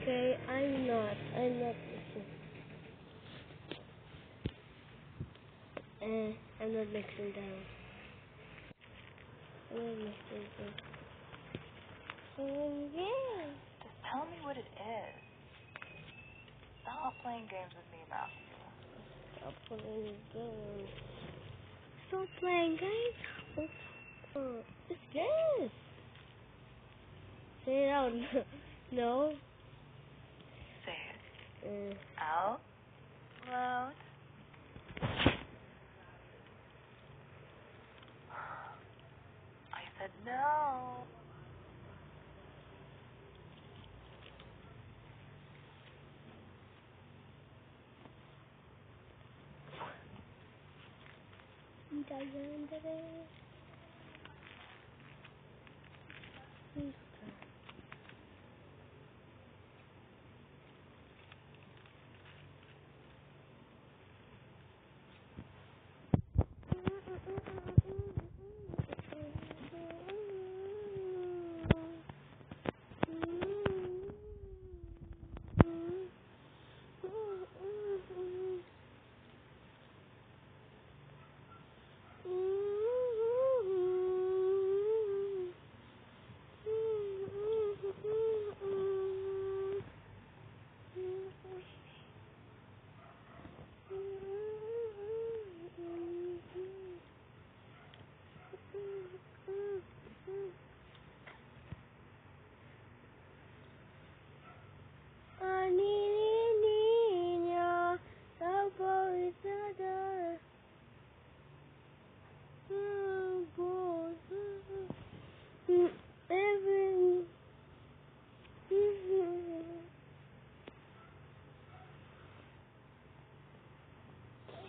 Okay, I'm not mixing. I'm not mixing down. I'm not mixing down. Yeah. Just tell me what it is. Stop playing games with me, Matthew. Stop playing games. Stop playing games? It's this. Say it out. No. Say it. Out loud. I said no.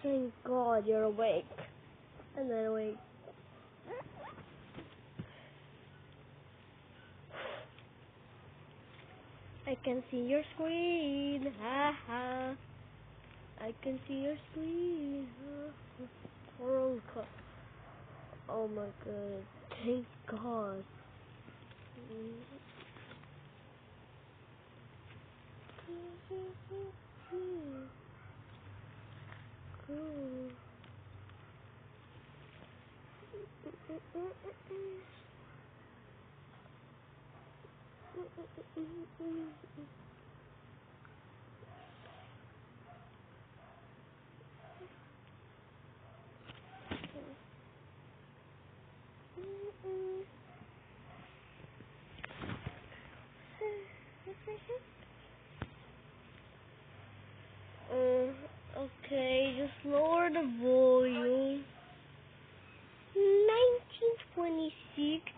Thank God you're awake. And then awake. I can see your screen. Ha ha. I can see your screen. Oh my God. Thank God. Cool. Okay, just lower the volume. 1926.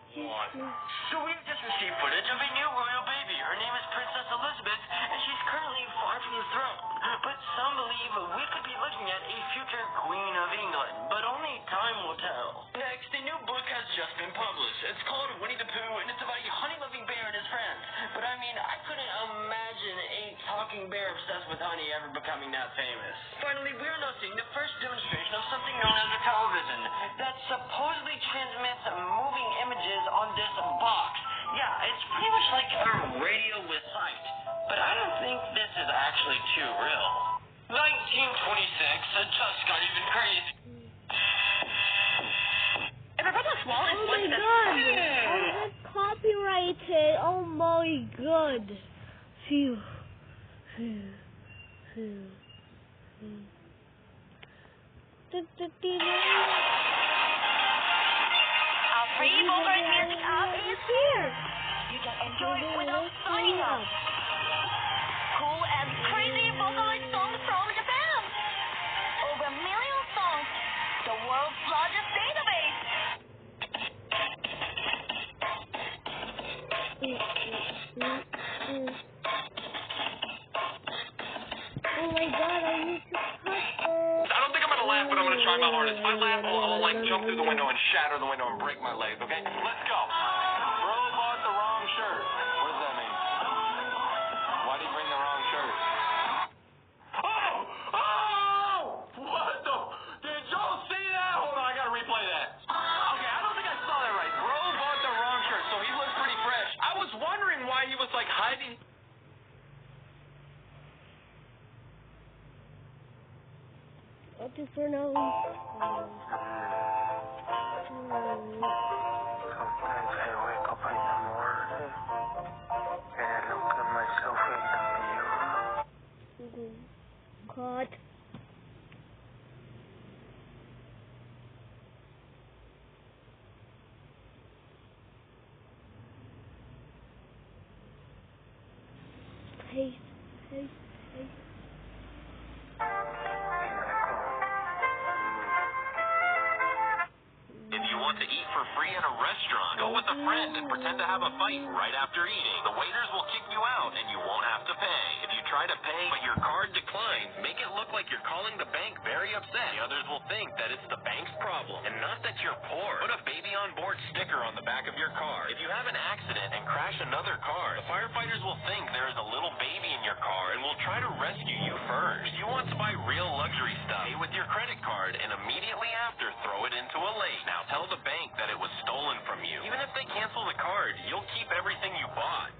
So we've just received footage of a new royal baby. Her name is Princess Elizabeth, and she's currently far from the throne. But some believe we could be looking at a future Queen of England, but only time will tell. Next, a new book has just been published. It's called Winnie the Pooh, and it's about a honey-loving bear and his friends. But I mean, I couldn't imagine a talking bear obsessed with honey ever becoming that famous. Finally, we're now seeing the first demonstration of something known as a television that supposedly transmits moving images on this box. Yeah, it's pretty much like a radio with sight. But I don't think this is actually too real. 1926, it just got even crazy. Oh my God! Oh, that's copyrighted. Oh my God. Phew. Our free Vocals Music app is here. You can enjoy it without signing up. Cool and crazy vocalized songs from Japan. Over a million songs. The world's largest database. Oh my God, I need to cut it. I don't think I'm gonna laugh, but I'm gonna try my hardest. If I laugh, I'll like jump through the window and shatter the window and break my leg, okay? Let's go. Bro bought the wrong shirt. What does that mean? Why'd he bring the wrong shirt? Oh! What the? Did y'all see that? Hold on, I gotta replay that. Okay, I don't think I saw that right. Bro bought the wrong shirt, so he looks pretty fresh. I was wondering why he was like hiding. just for now. Sometimes I wake up in the morning and I look at myself in the mirror. God. Hey. If you want to eat for free at a restaurant, go with a friend and pretend to have a fight right after eating. The waiters will kick you out and you won't have to pay. If you try to pay but your card declines, make it look like you're calling the bank very upset. The others will think that it's the bank's problem and not that you're poor. Put a baby on board sticker on the back of your car. If you have an accident and crash another car, the firefighters will think there is a little baby in your car and will try to rescue you first. If you want to buy real luxury stuff, pay with your credit card and immediately after throw it into a lake. Now tell the bank that it was stolen from you. Even if they cancel the card, you'll keep everything you bought.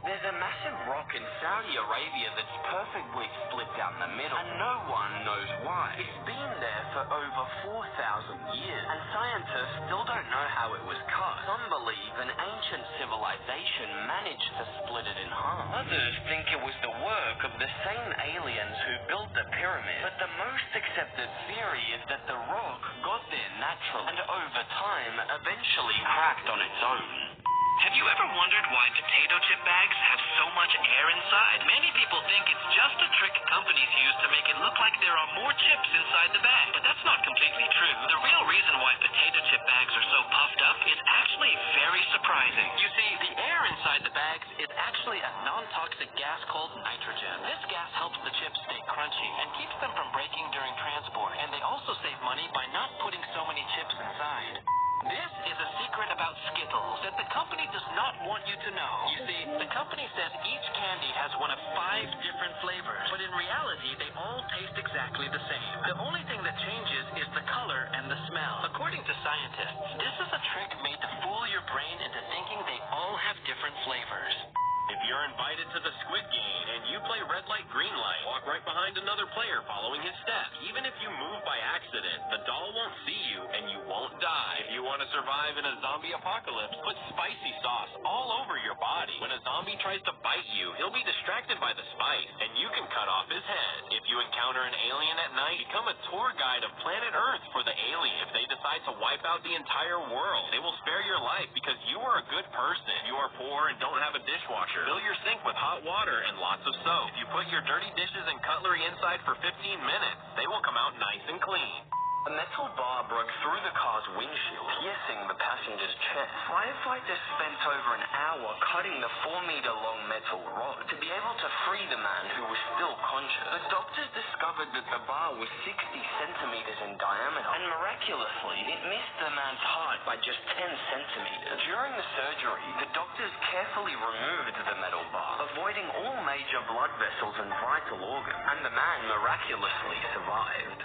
There's a massive rock in Saudi Arabia that's perfectly split down the middle, and no one knows why. It's been there for over 4,000 years, and scientists still don't know how it was cut. Some believe an ancient civilization managed to split it in half. Others think it was the work of the same aliens who built the pyramid. But the most accepted theory is that the rock got there naturally, and over time eventually cracked on its own. Have you ever wondered why potato chip bags have so much air inside? Many people think it's just a trick companies use to make it look like there are more chips inside the bag, but that's not completely true. The real reason why potato chip bags are so puffed up is actually very surprising. You see, the air inside the bags is actually a non-toxic gas called nitrogen. This gas helps the chips stay crunchy and keeps them from breaking during transport, and they also save money by not putting so many chips inside. This is a secret about Skittles that the company does not want you to know. You see, the company says each candy has one of 5 different flavors, but in reality, they all taste exactly the same. The only thing that changes is the color and the smell. According to scientists, this is a trick made to fool your brain into thinking they all have different flavors. If you're invited to the Squid Game and you play red light, green light, walk right behind another player following his steps. Even if you move by accident, the doll won't see you and you won't die. If you want to survive in a zombie apocalypse, put spicy sauce all over your body. When a zombie tries to bite you, he'll be distracted by the spice and you can cut off his head. If you encounter an alien at night, become a tour guide of planet Earth for the alien. If they decide to wipe out the entire world, they will spare your life because you are a good person. If you are poor and don't have a dishwasher, fill your sink with hot water and lots of soap. If you put your dirty dishes and cutlery inside for 15 minutes, they will come out nice and clean. A metal bar broke through the car's windshield, piercing the passenger's chest. Firefighters spent over an hour cutting the 4-meter-long metal rod to be able to free the man who was still conscious. The doctors discovered that the bar was 60 centimeters in diameter, and miraculously, it missed the man's heart by just 10 centimeters. During the surgery, the doctors carefully removed the metal bar, avoiding all major blood vessels and vital organs, and the man miraculously survived.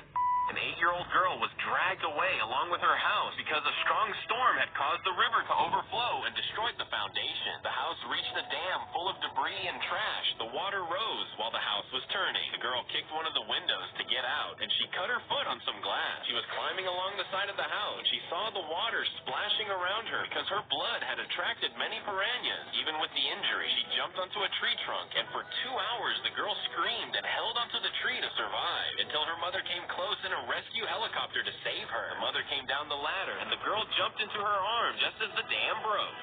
An 8-year-old girl was dragged away along with her house because a strong storm had caused the river to overflow and destroyed the foundation. The house reached a dam full of debris and trash. The water rose while the house was turning. The girl kicked one of the windows to get out, and she cut her foot on some glass. She was climbing along the side of the house. She saw the water splashing around her because her blood had attracted many piranhas. Even with the injury, she jumped onto a tree trunk, and for 2 hours the girl screamed and held onto the tree to survive until her mother came close in a rescue helicopter to save her. The mother came down the ladder, and the girl jumped into her arm just as the dam broke.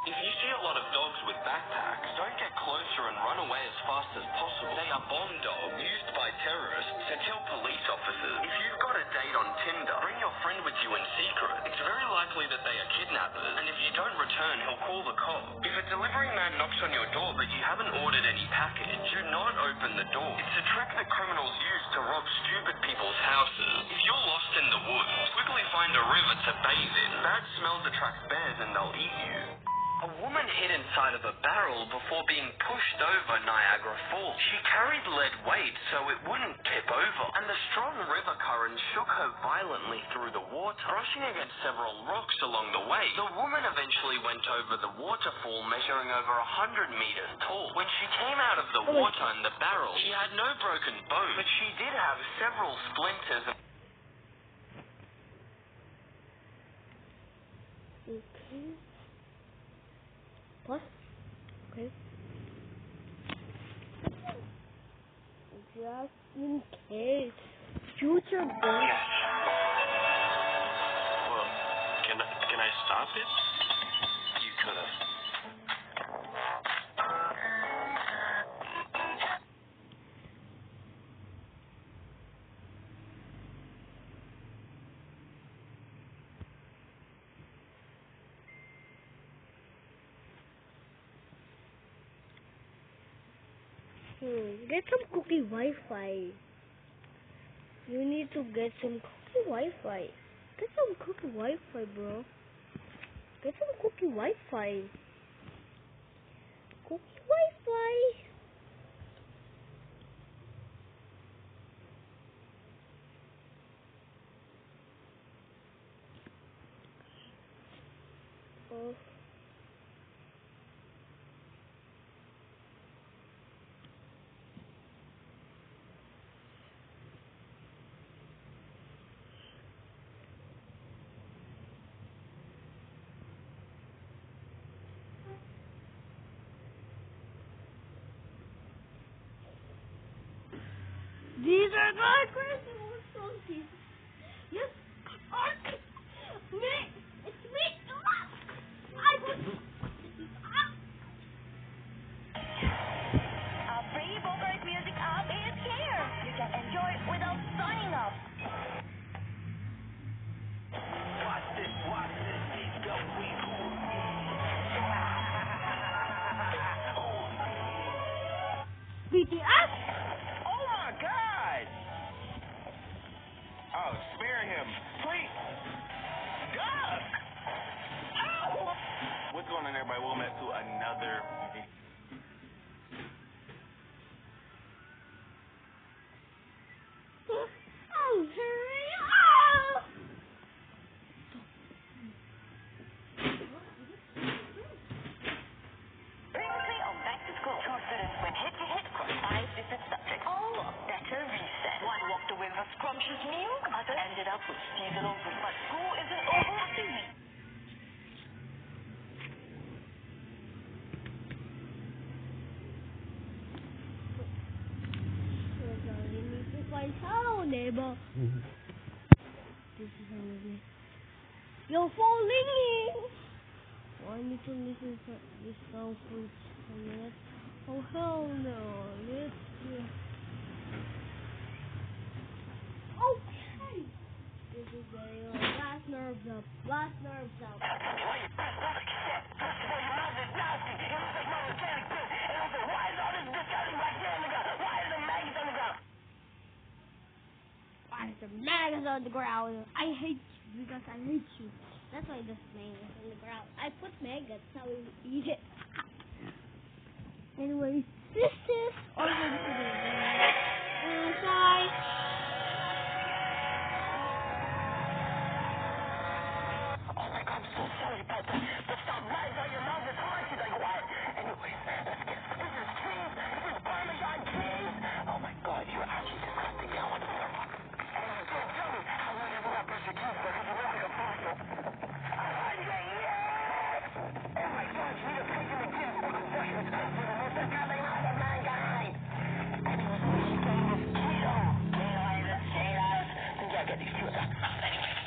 If you see a lot of dogs with backpacks, don't get closer and run away as fast as possible. They are bomb dogs used by terrorists to kill police officers. If you've got a date on Tinder, bring your friend with you in secret. It's very likely that they are kidnappers, and if you don't return, he'll call the cops. If a delivery man knocks on your door but you haven't ordered any package, do not open the door. It's a trick that criminals use to rob stupid people's houses. If you're lost in the woods, quickly find a river to bathe in. Bad smells attract bears and they'll eat you. A woman hid inside of a barrel before being pushed over Niagara Falls. She carried lead weight so it wouldn't tip over, and the strong river current shook her violently through the water, brushing against several rocks along the way. The woman eventually went over the waterfall, measuring over 100 meters tall. When she came out of the water in the barrel, she had no broken bones, but she did have several splinters. What? Okay. Just in case. Future boy. Yes. Well, can I stop it? You could have. Get some cookie Wi-Fi. You need to get some cookie Wi-Fi. Get some cookie Wi-Fi, bro. Get some cookie Wi-Fi. Cookie Wi-Fi. Oh. These are my Christmas songs. Yes. Me. It's me. I was. Our free vocals music app is here. You can enjoy it without signing up. Watch this, vįdèö, BTS. Oh my God! Oh, spare him, please. Duck! Ow! What's going on, everybody? Welcome back to another video. Oh, hurry up! Previously on Back to School, two students went head-to-head across 5 different subjects. All a better recess. One walked away with a scrumptious meal, other ended up with seasonal food. But school isn't over after you. We need to find hello, neighbor. This is how it is. You're falling in. I need to listen to this song for a minute. Oh hell no! Let's do. Okay. This is the last nerves up. Last nerves up. Why is the maggots on the ground? I hate you because I hate you. That's why there's maggots on the ground. I put maggots so we eat it. Anyways, this is all I'm going to do. Bye. Oh my God, I'm so sorry about that. But stop lying on your mouth. It's haunted. Like what? Anyways, let's get. This is cheese. This is Parmesan cheese. Oh my God, you're actually disgusting. I want to throw up. Hey, don't tell me how long have you not brushed your teeth? Because you look like a fossil. 100 years! Oh my God, you need to put in the gym. Concussions for the most ungodly life of mankind. Anyways, what she's saying is keto. Gain away the potatoes. Yeah, get these two back. Anyways.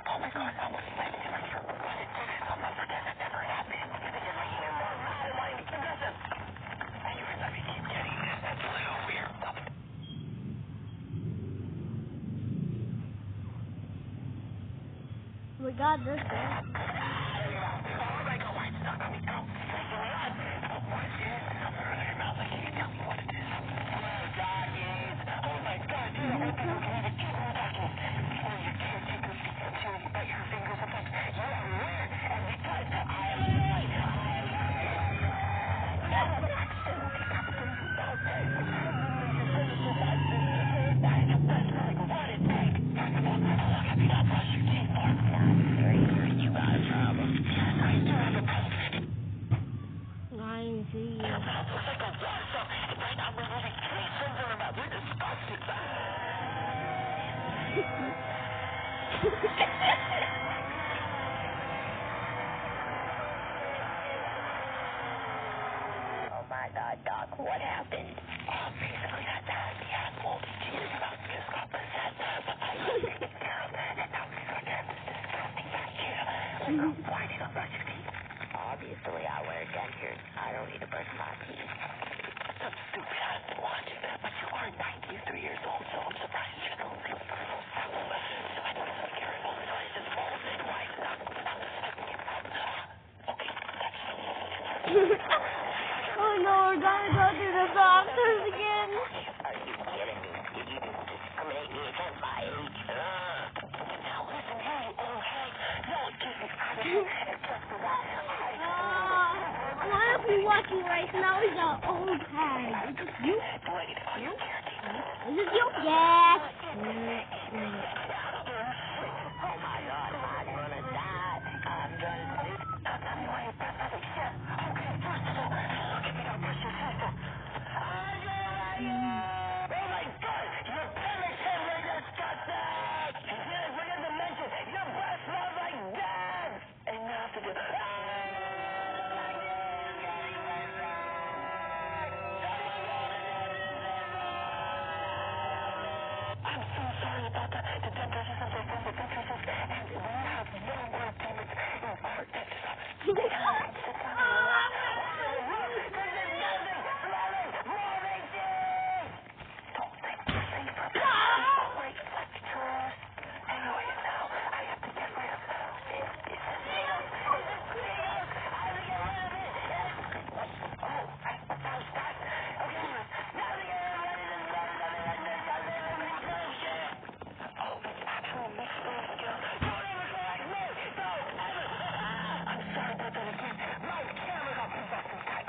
Oh my God, I was planning to make sure. I'll never forget that never happened. You're making me more mad and wanting to possess him. Anyways, I mean, keep getting this. That's a little weird. We got this one. Oh my God, why it's not coming out? What is it? Somewhere under your mouth. Like, can you tell me what it is? Doggies. Oh my God, dude, I hope people can even keep on talking. Before your caretaker speaks up to you, you bite your fingers apart. You are weird, and because I am annoying, I am First of all, how long have you not brushed your teeth for? 3 years, you guys. my God, Doc, what happened? Basically, that nasty asshole, she is about to got possessed, but I was taken care of, and now he's going to have this disgusting fat kid. Why did I brush your teeth? Obviously, I wear dentures. I don't need to brush my teeth. Some stupid ass logic, but you are 93 years old, so I'm surprised you don't think you're so supple. So I know some careful, so I just fall sick. Why not? Okay, Oh no, we're gonna go to the doctors again. Are you kidding me? Did you discriminate me against my age? now listen, hey, old hag. No, it gives me attitude, and plus for that, What if we watching right now is our old hag? Is it you? Wait, are you Is it you? Yes. Oh my God, I'm gonna die. I'm gonna see. Tell me why you're pathetic. Yes. Okay, first of all, look at me now, brush your teeth. Oh my God, your penmanship is disgusting. Yes, forget to mention, your breath smells like death. And you have to do. I'm so sorry about that. The dentist isn't so fun with dentists, and we have no more appointments in our dentist office. Sit down and sit down and relax. There's a dozen smelling moving things. Don't think we're safe from that. Wait, let's just. Anyways, now I have to get rid of it. It's a needle. It's a needle. I have to get rid of it. Oh, that was fast. Okay, anyways, now to get rid of it. Oh, it's actually mixed with skill. Don't even correct me! Don't ever! I'm sorry about that again. My camera got possessed this time.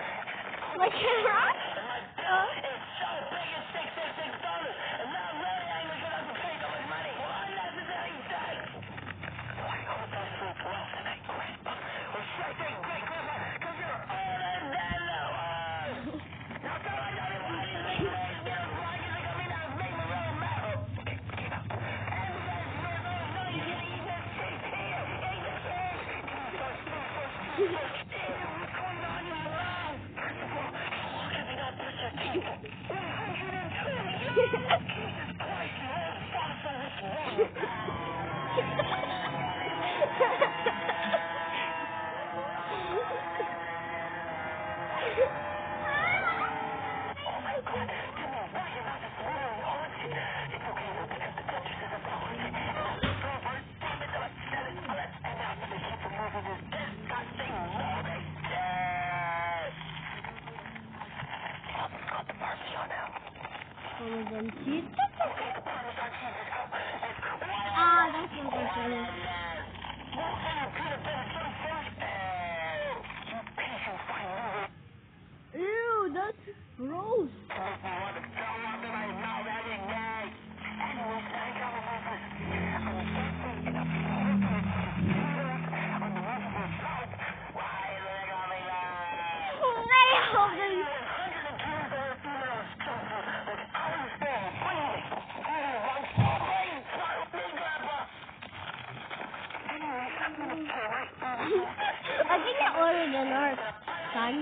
My camera? And my bill is so big it's $666. And now I'm really angry because I have to pay so much money for unnecessary things. So I hope I sleep well tonight, Grandpa. Or should I say great grandpa? Because you're older than the world. Now come on, everybody. Make me get a blanket and come in and make me real mad. Okay, get up. And you guys know you can eat this cheese. Here, eat the cheese. What's going on in your mouth? First of all, look at me now, brush your teeth. 102. Jesus Christ, you old fossil. What's wrong with you? Oh my God, tell me why your mouth is literally haunted. It's okay though, because the dentist isn't haunted. And I'll just go over it, damn it, till I said it. And now for the keep removing this disgusting moving dirt. Oh, got the Parmesan out. Parmesan cheese? Okay, the Parmesan cheese is out. Ah, that's what we're saying. Well, then peanut butter jelly first. You piece of fine noodle. Ew, that's gross. I think I ordered an art, son.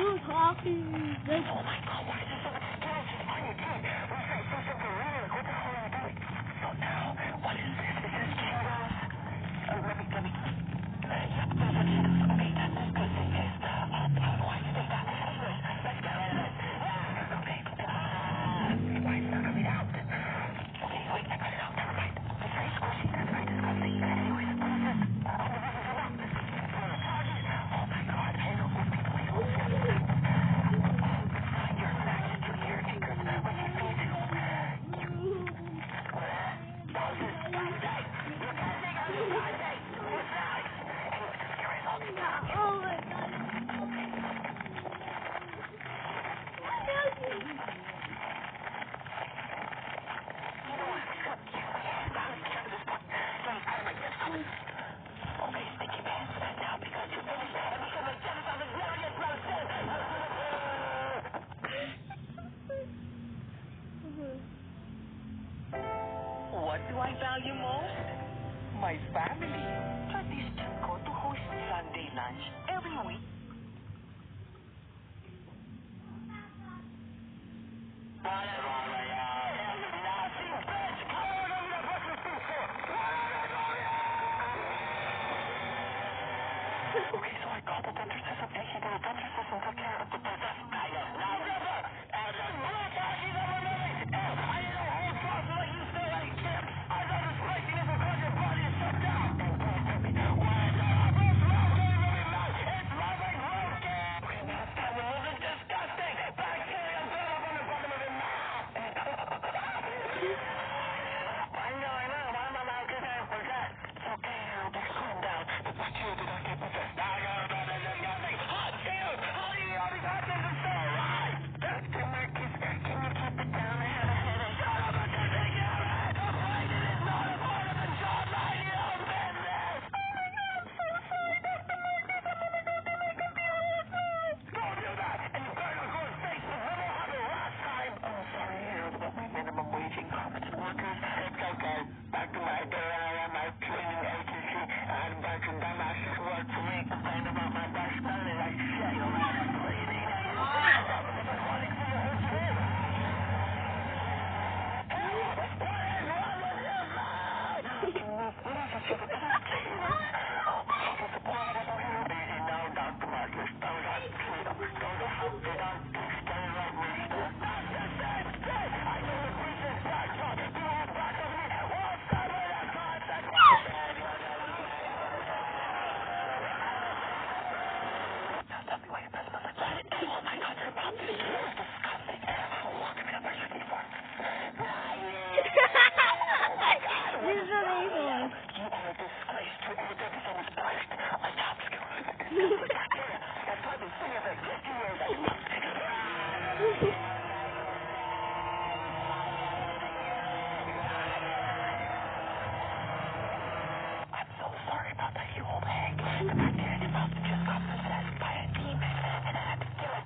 Good coffee. This Oh my God, why is there so much gas on your teeth? We're trying to say something real. What the hell are you doing? So now, what is this? Is this Cheetos? Let me. Yeah, those are Cheetos. Okay, that's as good as it is. Why did you think that? Anyways, let's get rid of it. Okay. Why is it not coming out? Okay, wait, I got it out. Never mind. It's very squishy. That's very disgusting. Anyways, what is this? Oh, the rest is out. Oh my God, I don't know people like all this kind of stuff. Find your snacks to your fingers when she feeds you. That was disgusting. You can't think of disgusting. It's nice. Anyways, let's get rid of all these stuff. oh my God. Okay, sticky pants. Now because you're finished and we can make dinner on the brilliant roasted. What do I value most? My family. Tradition ko to host Sunday lunch every week. Okay, so I called the dentist and he did a dentist and took care of the dentist. I know. Now, Grandpa! I didn't know hõù4 like you still ate chips. I thought the spiciness would cause your body to shut down. And please tell me, why is there a roast smoking in my mouth? It's loving roasting! Okay, now it's time to move. It's disgusting! Bacteria built up on the bottom of your mouth! I know. Why am I not getting that possessed? It's okay, just calm down. The bacteria did not get possessed. I know, but it's disgusting! Hot cheers! How do you eat all these hot cheers and still alive? Dr. Marcus, can you keep it down? I have a headache. Shut up and just take care of it! It is not a part of the job, mind your own business! Oh my God, I'm so sorry, Dr. Marcus. I'm gonna go to my computer first. Go do that, and you better not go and face the little happened last time. I'm sorry to hear about my minimum wage incompetent workers. It's okay. Back to my day when I ran my cleaning agency. I had a bunch of dumbasses who worked for me complained about my bus smelling like shit. You ran a cleaning agency. That was pathetic for your whole career. What is wrong with your mouth? What is it? Easy now, Dr. Marcus. Those are Cheetos. Those are healthy. Don't stay like me. That's the same thing. I know the recent back talk. You all back on me. What's up with that consequences? Now tell me why your breath smells like blood. Oh my God, your mouth is so disgusting. How long have you been brushing your teeth for? 9 years. Oh my God. This is an evil. You are a disgrace to all dentists on this planet. My top skill is bacteria. That's why I've been singing for 50 years. I'm so sorry about that, you old hag. The bacteria in your mouth just got possessed by a demon, and I had to kill it.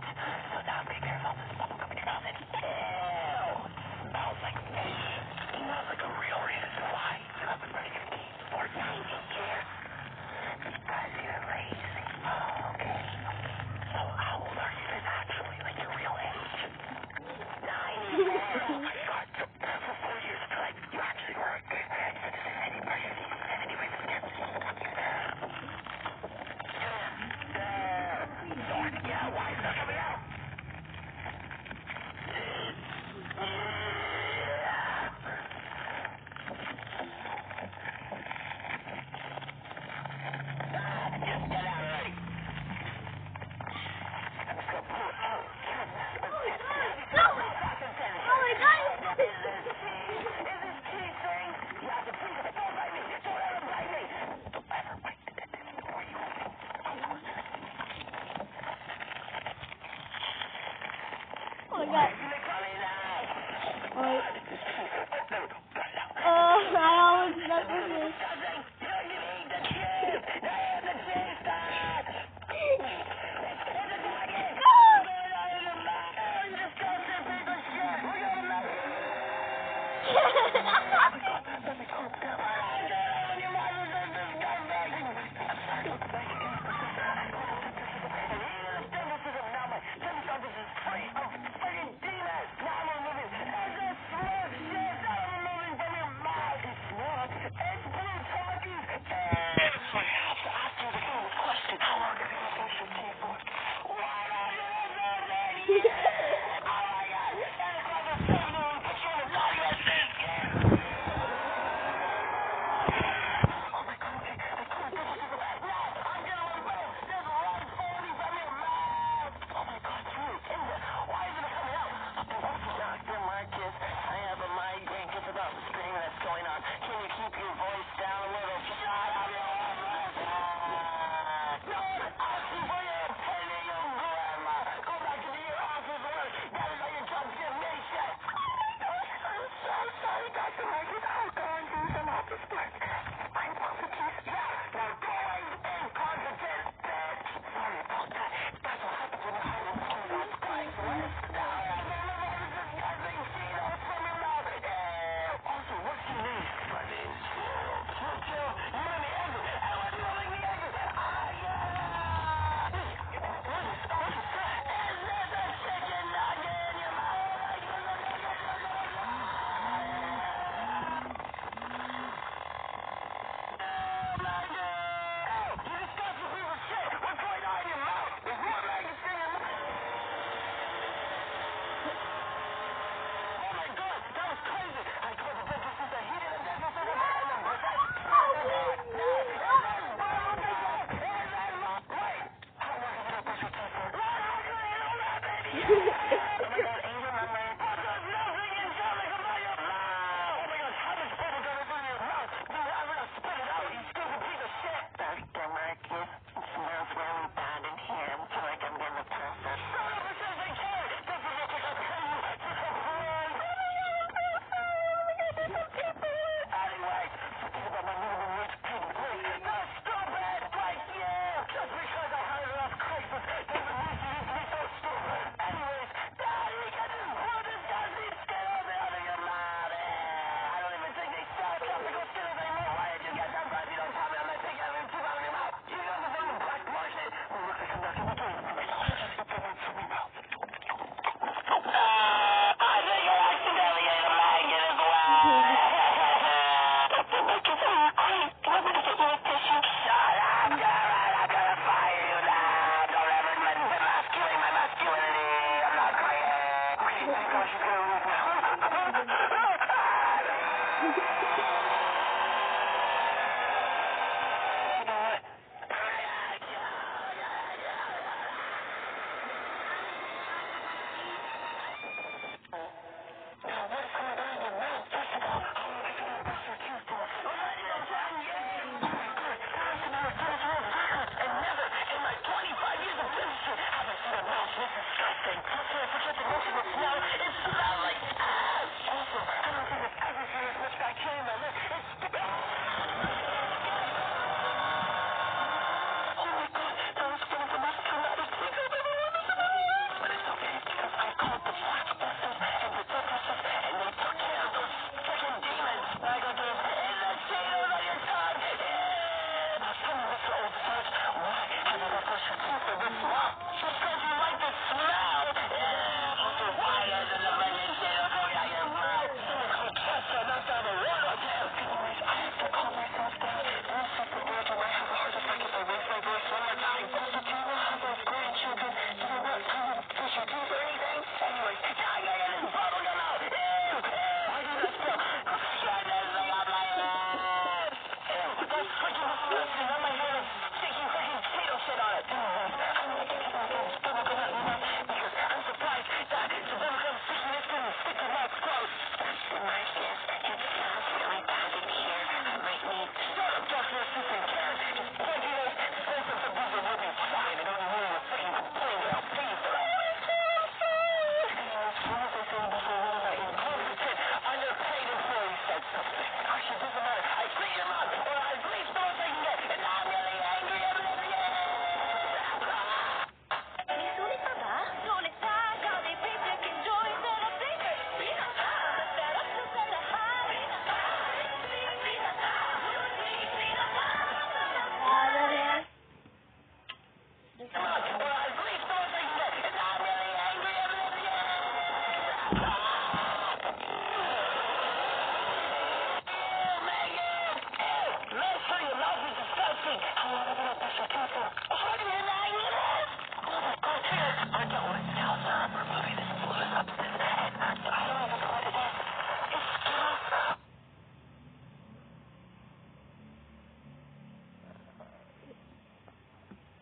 So now be careful. There's bubble gum in your mouth, and ew, smells like fish. Smells like a real reason why you haven't brushed your teeth for 90 years. Because you're lazy. Oh, okay. So how old are you actually? Like your real age? 94. Oh my God. So for 4 years straight, you actually worked. So does any brush your teeth? Anyways, yeah, why is that coming out? Just get out already. I'm just gonna pull it out. Oh my God. Is this cheese thing? You have to please it. Don't bite me. Don't ever bite me. Don't ever bite the dentist or you will be Oh my God. I always love this.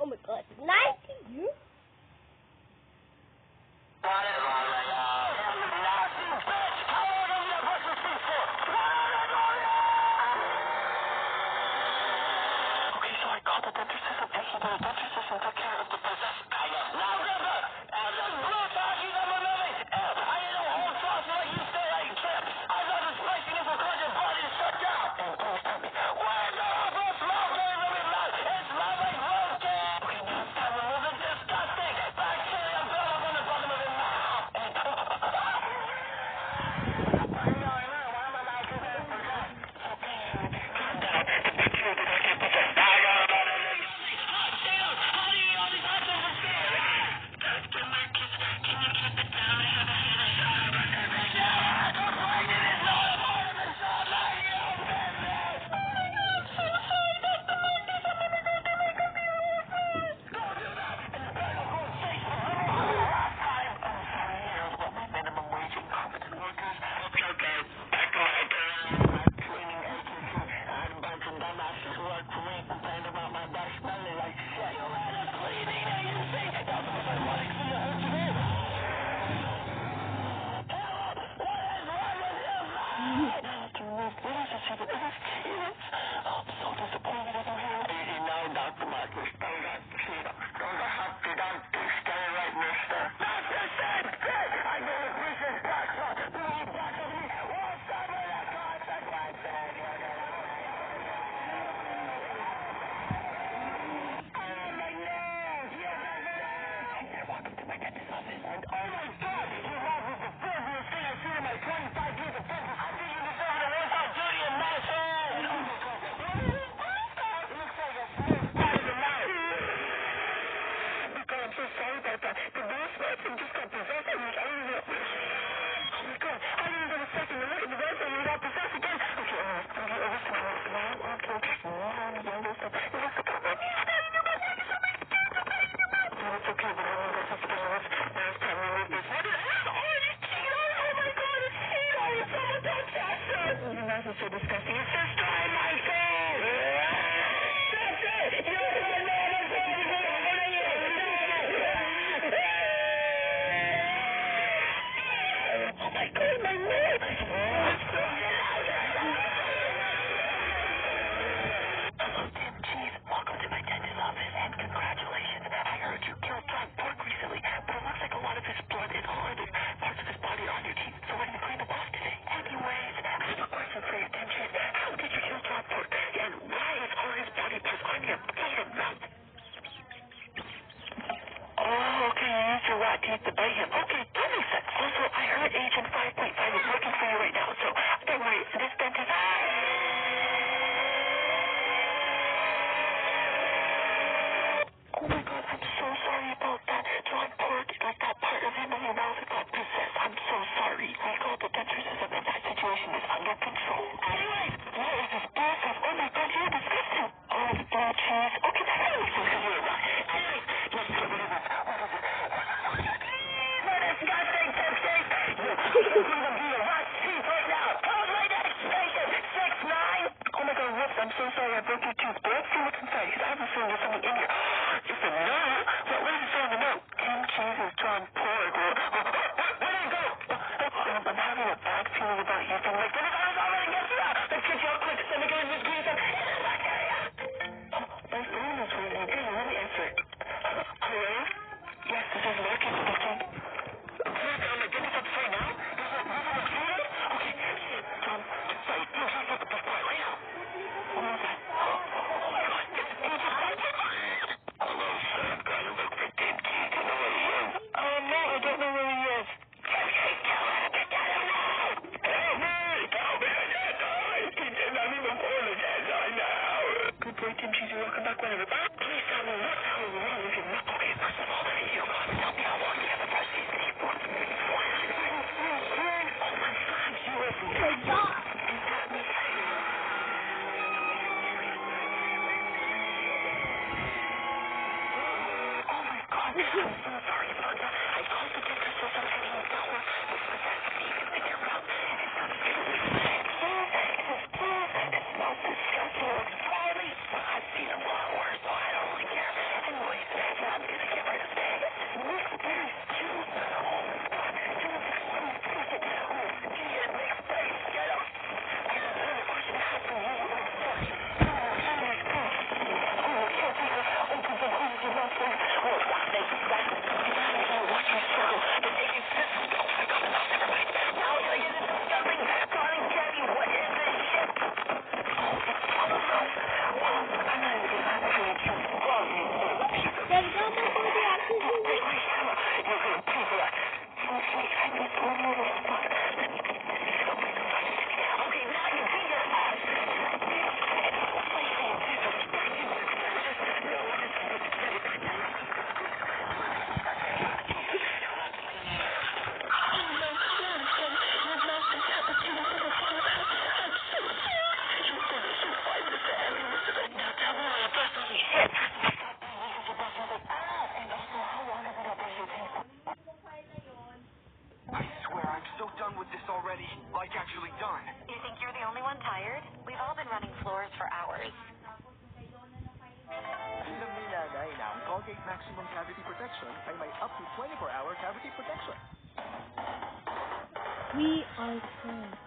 Oh my god, 90 years? Okay, but I want to get some last time we moved this. What is that? Oh, it's Cheetos! Oh my god, it's Cheetos! Someone touch that shit! Oh, that's so disgusting. It's just dry my face! That's it! You're the man of oh my god, my lips! Hello, Tim Cheese. Welcome to my dentist's office, and congratulations. I heard you killed John Pork recently, but it looks like a lot of his blood and other parts of his body are on your teeth, so we're going to clean them off today. Anyways, I have a question for you, Tim Cheese. How did you kill John Pork, and why is all his body parts on your mouth? Oh, okay, you used your rat teeth to bite him. Okay, that makes sense. Also, I heard Agent 5.5 is looking for you right now, so don't worry, this dentist... Oh my god, I'm so sorry about that. John Pork, like that part of him in your mouth got possessed. I'm so sorry. We called the dentist system and that situation is under control. Anyways, what is this process? Oh my god, you're disgusting. Oh, the blue cheese. Okay, that's not makes sense because you're a rat. Anyways, let's get rid of this. What is it? What disgusting, Tipsy! You're going to be a rat teeth right now. Hold my next patient, 6'9". Oh my god, whoops, I'm so sorry I broke your tooth. But let's see what's inside because I have a feeling there's something in here. It's a note. What does it say on the note? Tim Cheese is John Pork. Where did it go? I'm having a bad feeling about you. I'm like, what if I was already get you out? Let's get you out quick. Let me go in this green stuff. My phone is ringing. Hey, let me answer it. Hello? Yes, this is Marcus speaking. I'm like, get this up right now? Okay. John, sorry. No, just look at the fire right now. What was that? Oh my god. Hello, sir. I'm trying to look for Tim Cheese. Do you know where he is? Oh, no, I don't know where he is. Tell him now! Help me! Help me! I can't die! He did not even apologize. I know. Good boy, Tim Cheese. You're welcome back whenever. Please tell me what's wrong with your mouth. Okay, first of all, you don't have to tell me how long you have to brush these teeth for. Oh my god, you are Oh my god. Oh my god, I'm so sorry about that. I called the dentist system and he told me it's possessed teeth in your mouth. It sounds really it smells disgusting. It looks slimy. I've seen a lot worse, so I don't really care. Anyways, yeah, I'm gonna get rid of it. It's mixed berries too. Oh my god, you want to squeeze it. Oh, get mixed berries. Get up. There's another question I have for you. Oh, sorry. I swear I'm so done with this already. Like, actually done. You think you're the only one tired? We've all been running floors for hours. Alam nila dahil ang Colgate Maximum Cavity Protection ay may up to 24-hour cavity protection. We are friends.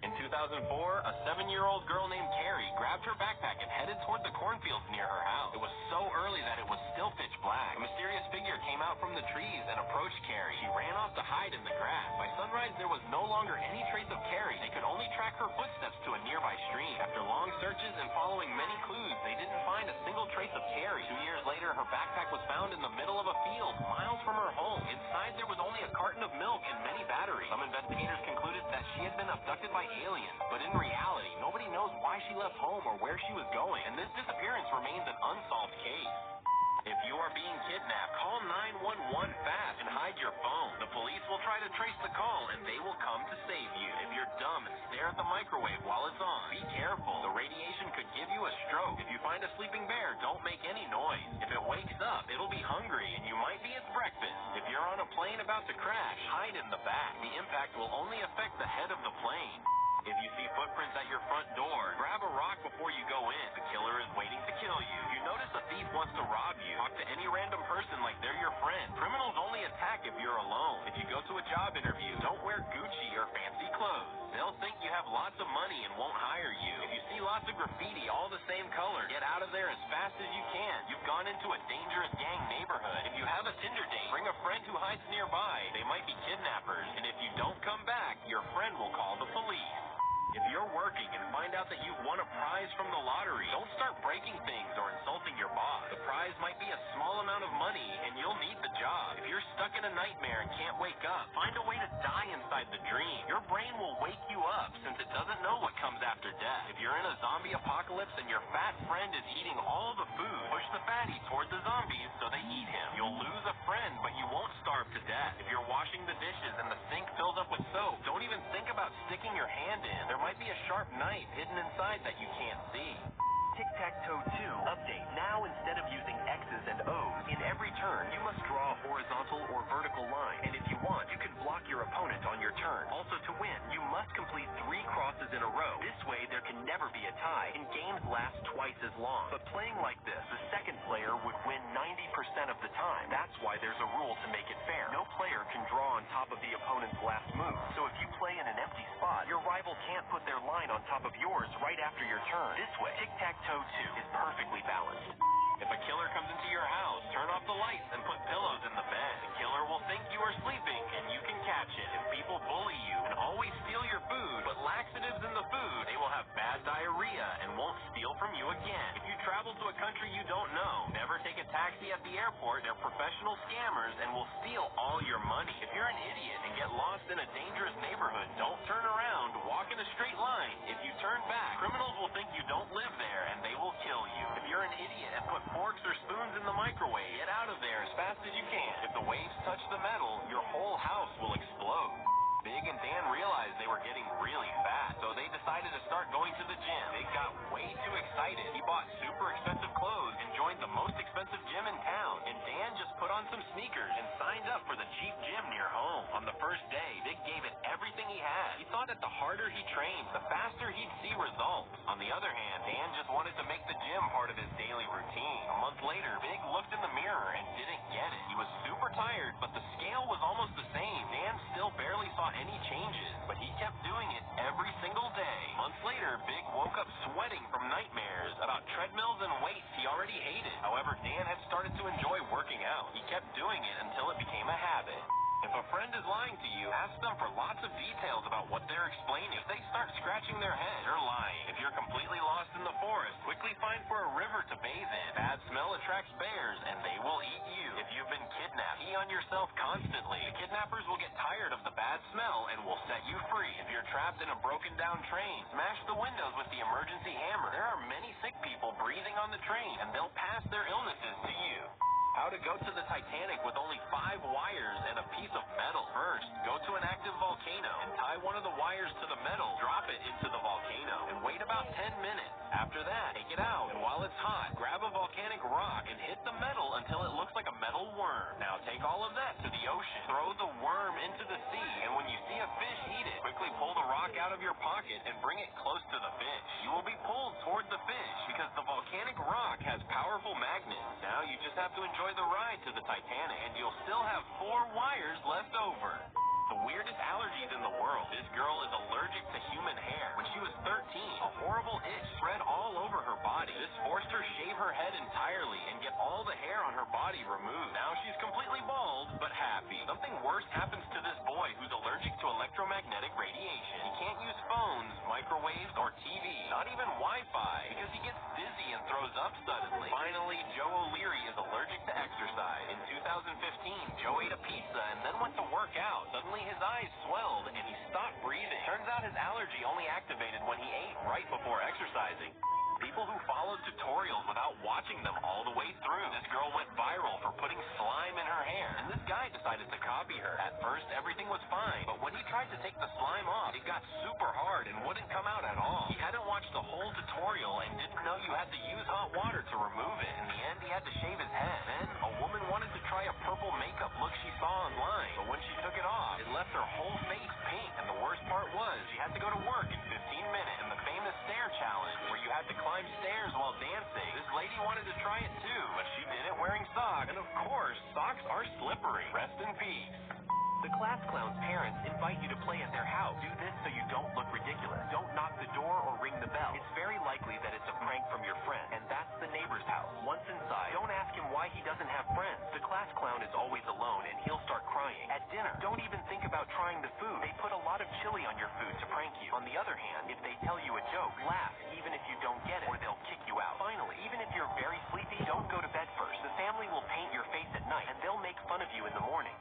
In 2004, a 7-year-old girl named Carrie grabbed her backpack and headed toward the cornfields near her house. It was so early that it was still pitch black. A mysterious figure came out from the trees and approached Carrie. She ran off to hide in the grass. By sunrise, there was no longer any trace of Carrie. They could only track her footsteps to a nearby stream. After long searches and following many clues, they didn't find a single trace of Carrie. 2 years later, her backpack was found in the middle of a field, miles from her home. Inside, there was only a carton of milk and many batteries. Some investigators concluded that she had been abducted by aliens, but in reality, nobody knows why she left home or where she was going, and this disappearance remains an unsolved case. If you are being kidnapped, call 911 fast and hide your phone. The police will try to trace the call, and they will come to save you. If you're dumb and stare at the microwave while it's on, be careful. The radiation could give you a stroke. If you find a sleeping killer don't make any noise. If it wakes up, it'll be hungry and you might be its breakfast. If you're on a plane about to crash, hide in the back. The impact will only affect the head of the plane. If you see footprints at your front door, grab a rock before you go in. The killer is waiting to kill you. If you notice a thief wants to rob you, talk to any random person like they're your friend. Criminals only attack if you're alone. If you go to a job interview, don't wear Gucci or fancy clothes. They'll think you have lots of money and won't hire you. If you see lots of graffiti all the same color, get out of there as fast as you can. You've gone into a dangerous gang neighborhood. If you have a Tinder date, bring a friend who hides nearby. They might be kidnappers. And if you don't come back, your friend will call the police. If you're working and find out that you've won a prize from the lottery, don't start breaking things or insulting your boss. The prize might be a small amount of money and you'll need the job. If you're stuck in a nightmare and can't wake up, find a way to die inside the dream. Your brain will wake you up since it doesn't know what comes after death. If you're in a zombie apocalypse and your fat friend is eating all the food, push the fatty toward the zombies so they eat him. You'll lose a friend, but you won't starve to death. If you're washing the dishes and the sink fills up with soap, don't even think about sticking your hand in. There might be a sharp knife hidden inside that you can't see. Tic-Tac-Toe 2 update. Now instead of using X's and O's, in every turn you must draw a horizontal or vertical line. And if you want, you can block your opponent on your turn. Also to win, you must complete 3 crosses in a row. This way there can never be a tie, and games last twice as long. But playing like this, the second player would win 90% of the time. That's why there's a rule to make it fair. No player can draw on top of the opponent's last move. So if you play in an empty spot, your rival can't put their line on top of yours right after your turn. This way, Tic-Tac-Toe 2 is perfectly balanced. If a killer comes into your house, turn off the lights and put pillows in the bed. The killer will think you are sleeping and you can catch it. If people bully you and always steal your food, put laxatives in the food, they will have bad diarrhea and won't steal from you again. If you travel to a country you don't know, never take a taxi at the airport. They're professional scammers and will steal all your money. If you're an idiot and get lost in a dangerous neighborhood, don't turn around, walk in a straight line. If you turn back, criminals will think you don't live there and they will kill you. If you're an idiot and put forks or spoons in the microwave, get out of there as fast as you can. If the waves touch the metal, your whole house will explode. Big and Dan realized they were getting really fat, so they decided to start going to the gym. Big got way too excited. He bought super expensive clothes and joined the most expensive gym in town. And Dan just put on some sneakers and signed up for the cheap gym near home. On the first day, Big gave it everything he had. He thought that the harder he trained, the faster he'd see results. On the other hand, Dan just wanted to make the gym part of his daily routine. A month later, Big looked in the mirror and didn't get it. He was super tired, but the scale was almost the same. Dan still barely saw any changes, but he kept doing it every single day. Months later, Big woke up sweating from nightmares about treadmills and weights he already hated. However, Dan had started to enjoy working out. He kept doing it until it became a habit. If a friend is lying to you, ask them for lots of details about what they're explaining. If they start scratching their head, they're lying. If you're completely lost in the forest, quickly find for a river to bathe in. Bad smell attracts bears, and they will eat you. If you've been kidnapped, pee on yourself constantly. The kidnappers will get tired of the bad smell and will set you free. If you're trapped in a broken down train, smash the windows with the emergency hammer. There are many sick people breathing on the train, and they'll pass their illnesses to you. How to go to the Titanic with only 5 wires and a piece of metal. First, go to an active volcano and tie one of the wires to the metal. Drop it into the volcano and wait about 10 minutes. After that, take it out, and while it's hot, grab a volcanic rock and hit the metal until it looks like a metal worm. Now take all of that to the ocean. Throw the worm into the sea, and when you see a fish eat it, quickly pull the rock out of your pocket and bring it close to the fish. You will be pulled toward the fish because the volcanic rock has powerful magnets. Now you just have to enjoy the ride to the Titanic, and you'll still have 4 wires left over. The weirdest allergies in the world. This girl is allergic to human hair. When she was 13, a horrible itch spread all over her body. This forced her to shave her head entirely and get all the hair on her body removed. Now she's completely bald, but happy. Something worse happens to this boy who's allergic to electromagnetic radiation. He can't use phones, microwaves, or TV, not even Wi-Fi, because he gets dizzy and throws up suddenly. Finally, Joe O'Leary is allergic to exercise. In 2015, Joe ate a pizza and then went to work out. Suddenly his eyes swelled and he stopped breathing. Turns out his allergy only activated when he ate right before exercising. People who followed tutorials without watching them all the way through. This girl went viral for putting slime in her hair, and this guy decided to copy her. At first, everything was fine, but when he tried to take the slime off, it got super hard and wouldn't come out at all. He hadn't watched the whole tutorial and didn't know you had to use hot water to to remove it. In the end, he had to shave his head. Then, a woman wanted to try a purple makeup look she saw online. But when she took it off, it left her whole face pink. And the worst part was, she had to go to work in 15 minutes. In the famous stair challenge, where you had to climb stairs while dancing, this lady wanted to try it too, but she did it wearing socks. And of course, socks are slippery. Rest in peace. The class clown's parents invite you to play at their house. Do this so you don't look ridiculous. Don't knock the door or ring the bell. It's very likely that it's a prank from your friend, and that's the neighbor's house. Once inside, don't ask him why he doesn't have friends. The class clown is always alone, and he'll start crying. At dinner, don't even think about trying the food. They put a lot of chili on your food to prank you. On the other hand, if they tell you a joke, laugh, even if you don't get it, or they'll kick you out. Finally, even if you're very sleepy, don't go to bed first. The family will paint your face at night, and they'll make fun of you in the morning.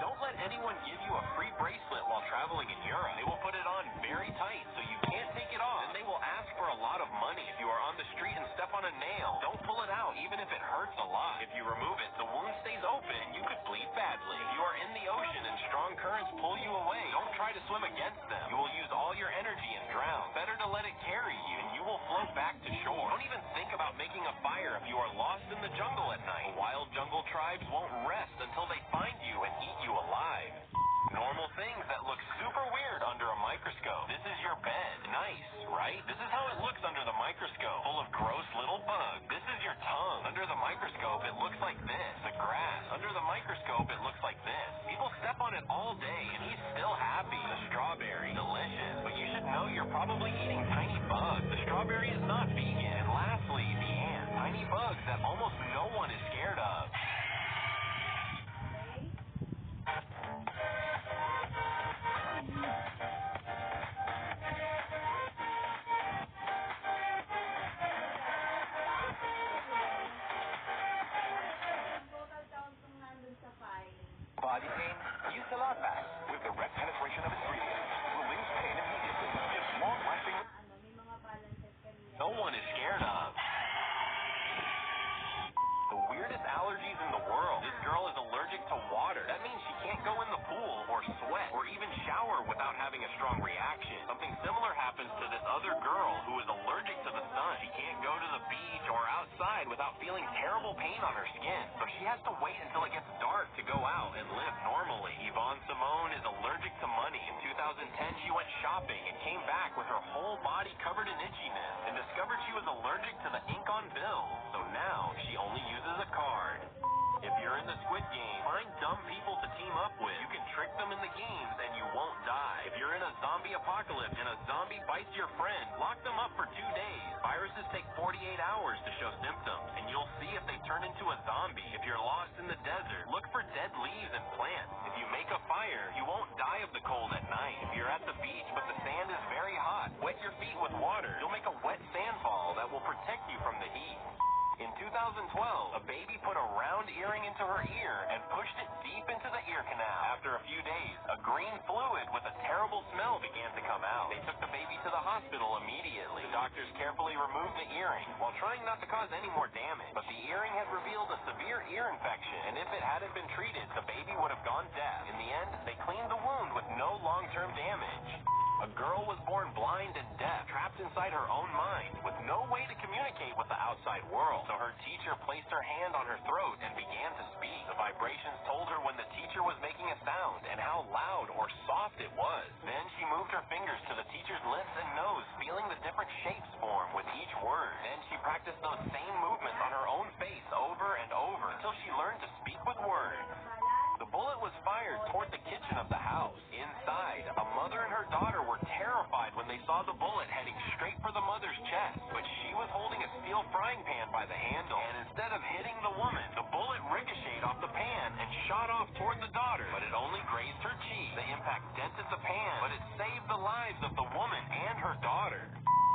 Don't let anyone give you a free bracelet while traveling in Europe. They will put it on very tight so you can't take it off. And they will ask for a lot of money if you are on the street and step on a nail. Don't pull it out even if it hurts a lot. If you remove it, the wound stays open and you could bleed badly. If you are in the ocean and strong currents pull you away, don't try to swim against them. You will use all your energy and drown. Better to let it carry you and you will float back to shore. Don't even think about making a fire if you are lost in the jungle at night. Wild jungle tribes won't rest until they find you and eat you alive. Normal things that look super weird under a microscope. This is your bed. Nice, right? This is how it looks under the microscope. Full of gross little bugs. This is your tongue. Under the microscope, it looks like this. The grass. Under the microscope, it looks like this. People step on it all day, and he's still happy. The strawberry. Delicious. But you should know you're probably eating tiny bugs. The strawberry is not vegan. And lastly, the ant. Tiny bugs that almost no one is scared of. Body pain? Use the Lot Max. With direct penetration of ingredients, relieves pain immediately. Gives long-lasting... No one is scared of. The weirdest allergies in the world. This girl is allergic to water. That means she can't go in the pool or sweat or even shower without having a strong reaction. Something similar happens to this other girl who is allergic to the sun. She can't go to the beach or outside without feeling terrible pain on her skin. So she has to wait until it gets dark to go out and live normally. Yvonne Simone is allergic to money. In 2010, she went shopping and came back with her whole body covered in itchiness and discovered she was allergic to the ink on bills. So now she only uses a card. If you're in the Squid Game, find dumb people to team up with. You can trick them in the games and you won't die. If you're in a zombie apocalypse and a zombie bites your friend, lock them up for 2 days. Viruses take 48 hours to show symptoms, and you'll see if they turn into a zombie. If you're lost in the desert, look for dead leaves and plants. If you make a fire, you won't die of the cold at night. If you're at the beach but the sand is very hot, wet your feet with water. You'll make a wet sandfall that will protect you from the heat. In 2012, a baby put a round earring into her ear and pushed it deep into the ear canal. After a few days, a green fluid with a terrible smell began to come out. They took the baby to the hospital immediately. The doctors carefully removed the earring while trying not to cause any more damage. But the earring had revealed a severe ear infection, and if it hadn't been treated, the baby would have gone deaf. In the end, they cleaned the wound with no long-term damage. A girl was born blind and deaf, trapped inside her own mind, with no way to communicate with the outside world. So her teacher placed her hand on her throat and began to speak. The vibrations told her when the teacher was making a sound and how loud or soft it was. Then she moved her fingers to the teacher's lips and nose, feeling the different shapes form with each word. Then she practiced those same movements on her own face over and over until she learned to speak with words. The bullet was fired toward the kitchen of the house. Inside, a mother and her daughter were terrified when they saw the bullet heading straight for the mother's chest. But she was holding a steel frying pan by the handle, and instead of hitting the woman, the bullet ricocheted off the pan and shot off toward the daughter. But it only grazed her cheek. The impact dented the pan, but it saved the lives of the woman and her daughter.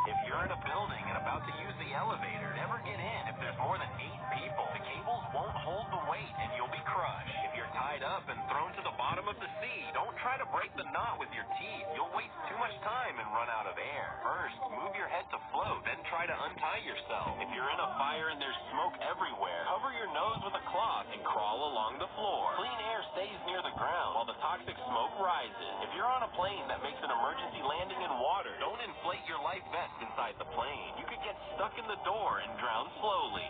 If you're in a building and about to use the elevator, never get in if there's more than 8 people. The cables won't hold the weight and you'll be crushed. If you're tied up and thrown to the bottom of the sea, don't try to break the knot with your teeth. You'll waste too much time and run out of air. First, move your head to float, then try to untie yourself. If you're in a fire and there's smoke everywhere, cover your nose with a cloth and crawl along the floor. Clean air stays near the ground while the toxic smoke rises. If you're on a plane that makes an emergency landing in water, don't inflate your life vest inside the plane. You could get stuck in the door and drown slowly.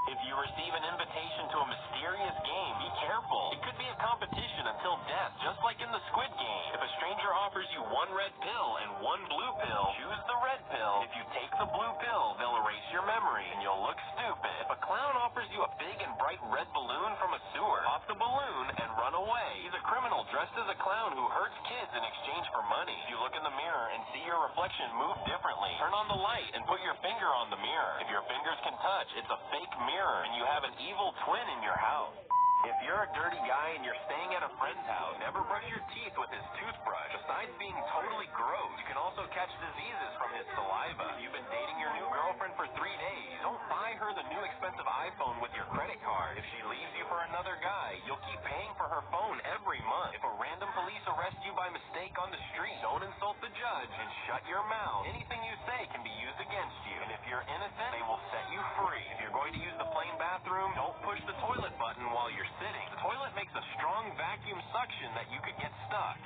If you receive an invitation to a mysterious game, be careful. It could be a competition until death, just like in the Squid Game. If a stranger offers you one red pill and one blue pill, choose the red pill. If you take the blue pill, they'll erase your memory and you'll look stupid. If a clown offers you a big and bright red balloon from a sewer, pop the balloon and run away. He's a criminal dressed as a clown who hurts kids in exchange for money. If you look in the mirror and see your reflection move differently, turn on the light and put your finger on the mirror. If your fingers can touch, it's a fake mirror and you have an evil twin in your house. If you're a dirty guy and you're staying at a friend's house, never brush your teeth with his toothbrush. Besides being totally gross, you can also catch diseases from his saliva. If you've been dating your new girlfriend for 3 days, don't buy her the new expensive iPhone with your credit card. If she leaves you for another guy, you'll keep paying for her phone every month. If a random police arrest you by mistake on the street, don't insult the judge and shut your mouth. Anything you say can be used against you. And if you're innocent, they will set you free. If you're going to use the plain bathroom, don't push the toilet button while you're sitting. The toilet makes a strong vacuum suction that you could get stuck.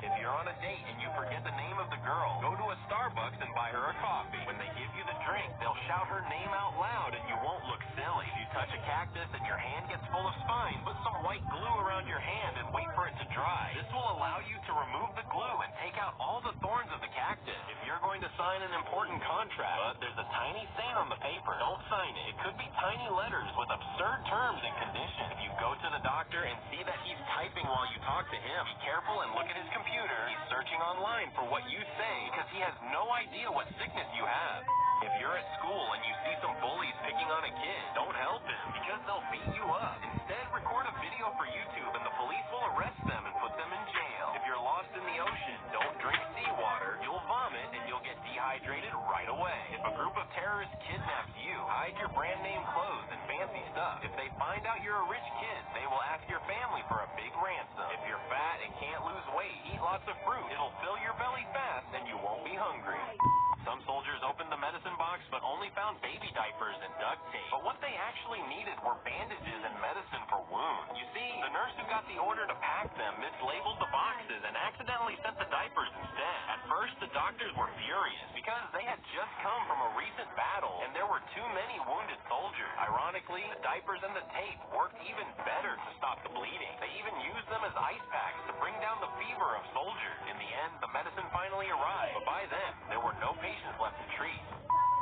If you're on a date and you forget the name of the girl, go to a Starbucks and buy her a coffee. When they give you the drink, they'll shout her name out loud and you won't look silly. If you touch a cactus and your hand gets full of spines, put some white glue around your hand and wait for it to dry. This will allow you to remove the glue and take out all the thorns of the cactus. If you're going to sign an important contract, but there's a tiny stain on the paper, don't sign it. It could be tiny letters with absurd terms and conditions. If you go to the doctor and see that he's typing while you talk to him, be careful and look at his computer. He's searching online for what you say because he has no idea what sickness you have. If you're at school and you see some bullies picking on a kid, don't help him because they'll beat you up. Instead, record a video for YouTube and the police will arrest them and put them in jail. If you're lost in the ocean, don't drink seawater. You'll vomit and you'll get dehydrated right away. If a group of terrorists kidnaps you, hide your brand name clothes and fancy stuff. If they find out you're a rich kid, they will ask your family for a big ransom. If you're fat and can't lose weight, eat lots of fruit. It'll fill your belly fast and you won't be hungry. Some soldiers opened the medicine box but only found baby diapers and duct tape. But what they actually needed were bandages and medicine for wounds. You see, the nurse who got the order to pack them mislabeled the boxes and accidentally sent the diapers instead. At first, the doctors were furious because they had just come from a recent battle and there were too many wounded soldiers. Ironically, the diapers and the tape worked even better to stop the bleeding. They even used them as ice packs to bring down the fever of soldiers. In the end, the medicine finally arrived, but by then, there were no patients left to treat.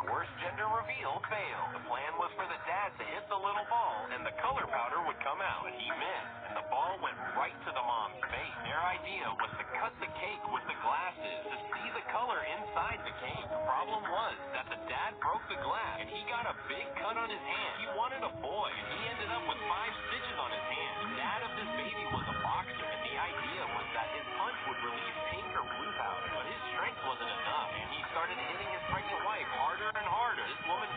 Worst gender reveal failed. The plan was for the dad to hit the little ball and the color powder would come out. He missed, and the ball went right to the mom's face. Their idea was to cut the cake with the glasses to see the color inside the cake. The problem was that the dad broke the glass and he got a big cut on his hand. He wanted a boy and he ended up with 5 stitches on his hand. The dad of this baby was a boxer and the idea was that his punch would release pink or blue powder. But his strength wasn't enough and he started hitting his pregnant wife harder and harder. This woman...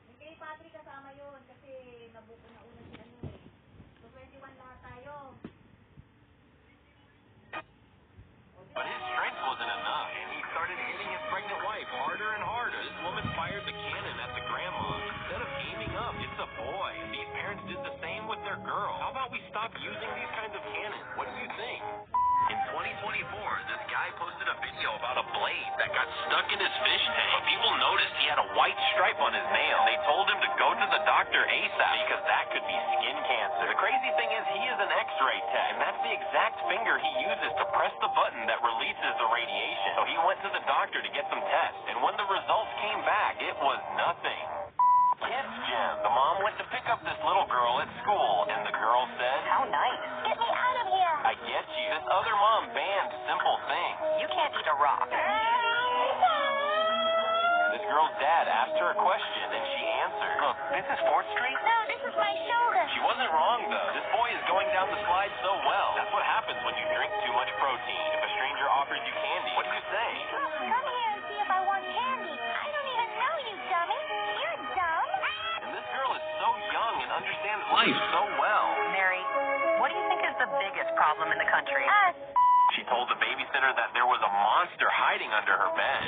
Hindi, Patrick, kasama yun kasi nabuko na una si ano eh. So, 21 lahat tayo. But his strength wasn't enough, and he started hitting his pregnant wife harder and harder. This woman fired the cannon at the grandma. Instead of aiming up, it's a boy. These parents did the same with their girl. How about we stop using these kinds of cannons? What do you think? In 2024, this guy posted a video about a blade that got stuck in his fish tank. But people noticed he had a white stripe on his nail. They told him to go to the doctor ASAP because that could be skin cancer. The crazy thing is he is an X-ray tech, and that's the exact finger he uses to press the button that releases the radiation. So he went to the doctor to get some tests, and when the results came back, it was nothing. Kids Gym. The mom went to pick up this little girl at school, and the girl said, How nice. Get me out of here. I get you. This other mom banned simple things. You can't eat a rock. This girl's dad asked her a question, and she answered. Look, this is 4th Street? No, this is my shoulder. She wasn't wrong, though. This boy is going down the slide so well. That's what happens when you drink too much protein. If a stranger offers you candy, what do you say? Come here and see if I want candy. I don't even know you, dummy. You're dumb. And this girl is so young and understands life so well. Mary, what do you think is the biggest problem in the country? Us. She told the babysitter that there was a monster hiding under her bed.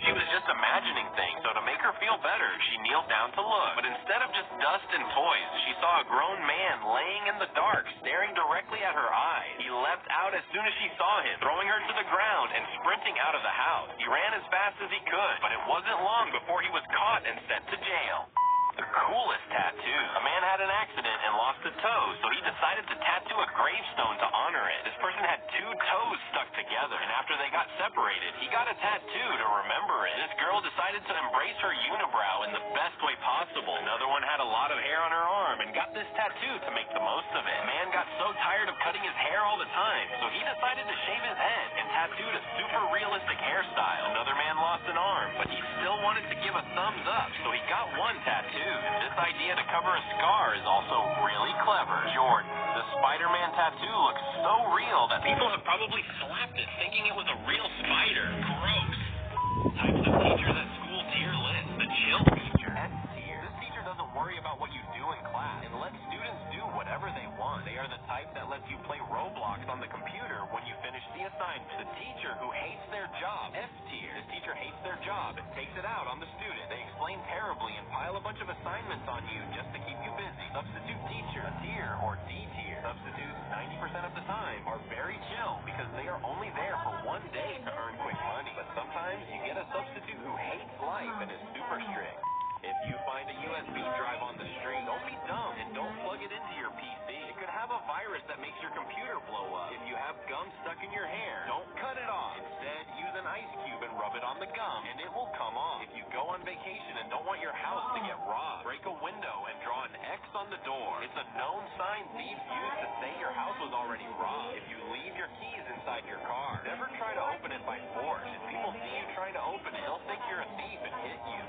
She was just imagining things, so to make her feel better, she kneeled down to look. But instead of just dust and toys, she saw a grown man laying in the dark, staring directly at her eyes. He leapt out as soon as she saw him, throwing her to the ground and sprinting out of the house. He ran as fast as he could, but it wasn't long before he was caught and sent to jail. The coolest tattoo. A man had an accident and lost a toe, so he decided to tattoo a gravestone to honor it. This person had 2 toes stuck together, and after they got separated, he got a tattoo to remember it. This girl decided to embrace her unibrow in the best way possible. Another one had a lot of hair on her arm and got this tattoo to make the most of it. The man got so tired of cutting his hair all the time, so he decided to shave his head and tattooed a super realistic hairstyle. Another man lost an arm, but he still wanted to give a thumbs up, so he got one tattoo. This idea to cover a scar is also really clever. Jordan, the Spider-Man tattoo looks so real that people have probably slapped it thinking it was a real spider. Gross. Types of teachers at school tier list. The chill teacher. S tier. This teacher doesn't worry about what you do in class and lets students do whatever they want. They are the type that lets you play Roblox on the computer when you finish the assignment. The teacher who hates their job. F tier. This teacher hates their job and takes it out on the student. They explain terribly and pile a bunch of assignments on you just to keep you busy. Substitute teacher. A tier or D tier. Substitutes 90% of the time are very chill because they are only there for one day to earn quick money. But sometimes you get a substitute who hates life and is super strict. If you find a USB drive on the street, don't be dumb and don't plug it into your PC. It could have a virus that makes your computer blow up. If you have gum stuck in your hair, don't cut it off. Instead, use an ice cube and rub it on the gum, and it will come off. If you go on vacation and don't want your house to get robbed, break a window and draw an X on the door. It's a known sign thieves use to say your house was already robbed. If you leave your keys inside your car, never try to open it by force. If people see you trying to open it, they'll think you're a thief and hit you.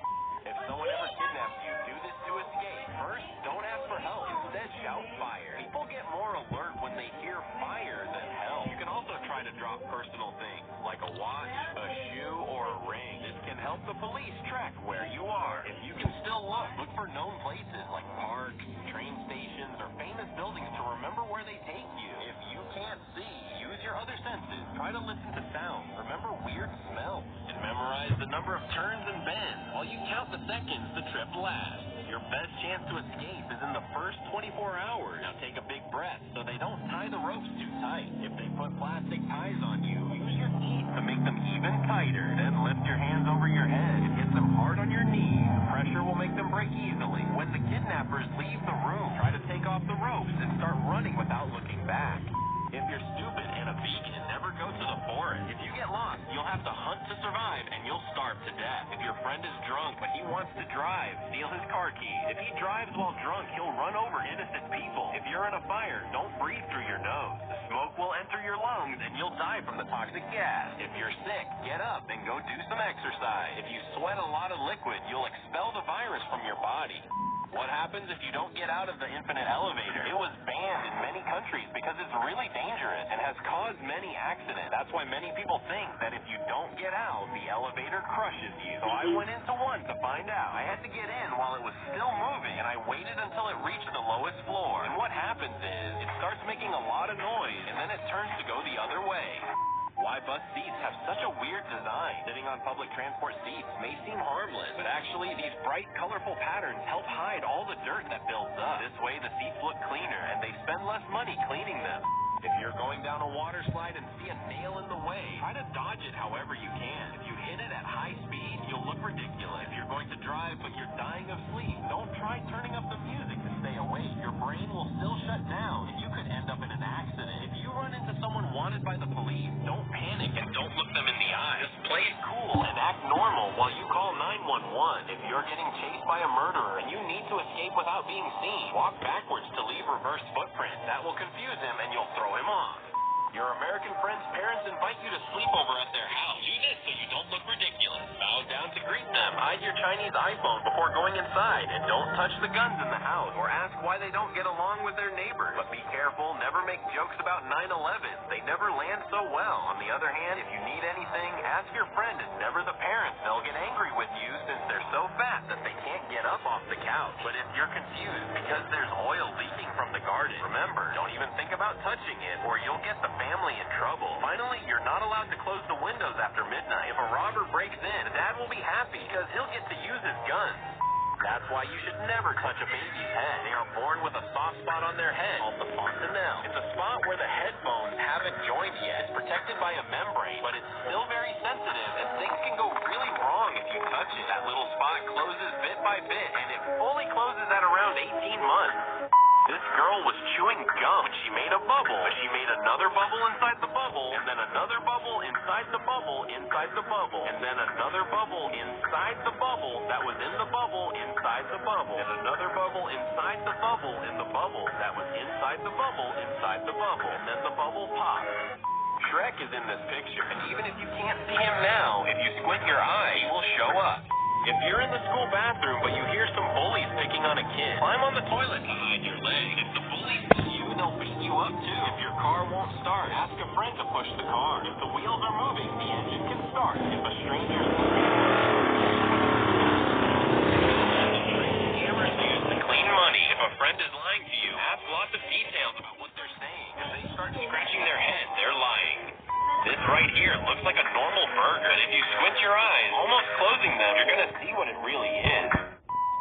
If someone ever kidnaps you, do this to escape. First, don't ask for help. Instead, shout fire. People get more alert when they hear fire than help. You can also try to drop personal things, like a watch, a shoe, or a ring. This can help the police track where you are. If you can still look for known places like parks, train stations, or famous buildings to remember where they take you. If you can't see, use your other senses. Try to listen to sounds. Remember weird smells. And memorize the number of turns and bends while you count the seconds the trip lasts. Your best chance to escape is in the first 24 hours. Now take a big breath so they don't tie the ropes too tight. If they put plastic ties on you, use your teeth to make them even tighter. Then lift your hands over your head and hit them hard on your knees. Pressure will make them break easily. When the kidnappers leave the room, try to take off the ropes and start running without looking back. If you're stupid and a vegan, never go to the forest. If you get lost, you'll have to hunt to survive and you'll starve to death. If your friend is drunk but he wants to drive, steal his car keys. If he drives while drunk, he'll run over innocent people. If you're in a fire, don't breathe through your nose. The smoke will enter your lungs and you'll die from the toxic gas. If you're sick, get up and go do some exercise. If you sweat a lot of liquid, you'll expel the virus from your body. What happens if you don't get out of the infinite elevator? It was banned in many countries because it's really dangerous and has caused many accidents. That's why many people think that if you don't get out, the elevator crushes you. So I went into one to find out. I had to get in while it was still moving, and I waited until it reached the lowest floor. And what happens is, it starts making a lot of noise, and then it turns to go the other way. Why bus seats have such a weird design. Sitting on public transport seats may seem harmless, but actually these bright, colorful patterns help hide all the dirt that builds up. This way the seats look cleaner, and they spend less money cleaning them. If you're going down a water slide and see a nail in the way, try to dodge it however you can. If you hit it at high speed, you'll look ridiculous. If you're going to drive but you're dying of sleep, don't try turning up the music to stay awake. Your brain will still shut down, and you could end up in an accident. If you run into someone wanted by the police, don't panic and don't look them in the eye. Just play it cool and act normal while you call 911. If you're getting chased by a murderer and you need to escape without being seen, walk backwards to leave reverse footprints. That will confuse him and you'll throw him off. Your American friend's parents invite you to sleep over at their house. Do this so you don't look ridiculous. Bow down to greet them. Hide your Chinese iPhone before going inside. And don't touch the guns in the house or ask why they don't get along with their neighbors. But be careful, never make jokes about 9/11. They never land so well. On the other hand, if you need anything, ask your friend and never the parents. They'll get angry with you since they're so fat that they can't get up off the couch. But if you're confused because there's oil leaking from the garden, started. Remember, don't even think about touching it, or you'll get the family in trouble. Finally, you're not allowed to close the windows after midnight. If a robber breaks in, Dad will be happy because he'll get to use his guns. That's why you should never touch a baby's head. They are born with a soft spot on their head called the fontanelle. It's a spot where the headphones haven't joined yet. It's protected by a membrane, but it's still very sensitive, and things can go really wrong if you touch it. That little spot closes bit by bit, and it fully closes at around 18 months. This girl was chewing gum, and she made a bubble, but she made another bubble inside the bubble, and then another bubble inside the bubble inside the bubble, and then another bubble inside the bubble that was in the bubble inside the bubble, and another bubble inside the bubble in the bubble that was inside the bubble inside the bubble, and then the bubble popped. Shrek is in this picture, and even if you can't see him now, if you squint your eye, he will show up. If you're in the school bathroom but you hear some bullies picking on a kid, climb on the toilet to hide your leg. If the bullies see you, they'll beat you up too. If your car won't start, ask a friend to push the car. If the wheels are moving, the engine can start. If a stranger scammers use to clean money. If a friend is lying to you, ask lots of details about what they're saying. If they start scratching their head, they're lying. This right here looks like a normal burger, but if you squint your eyes, almost closing them, you're going to see what it really is.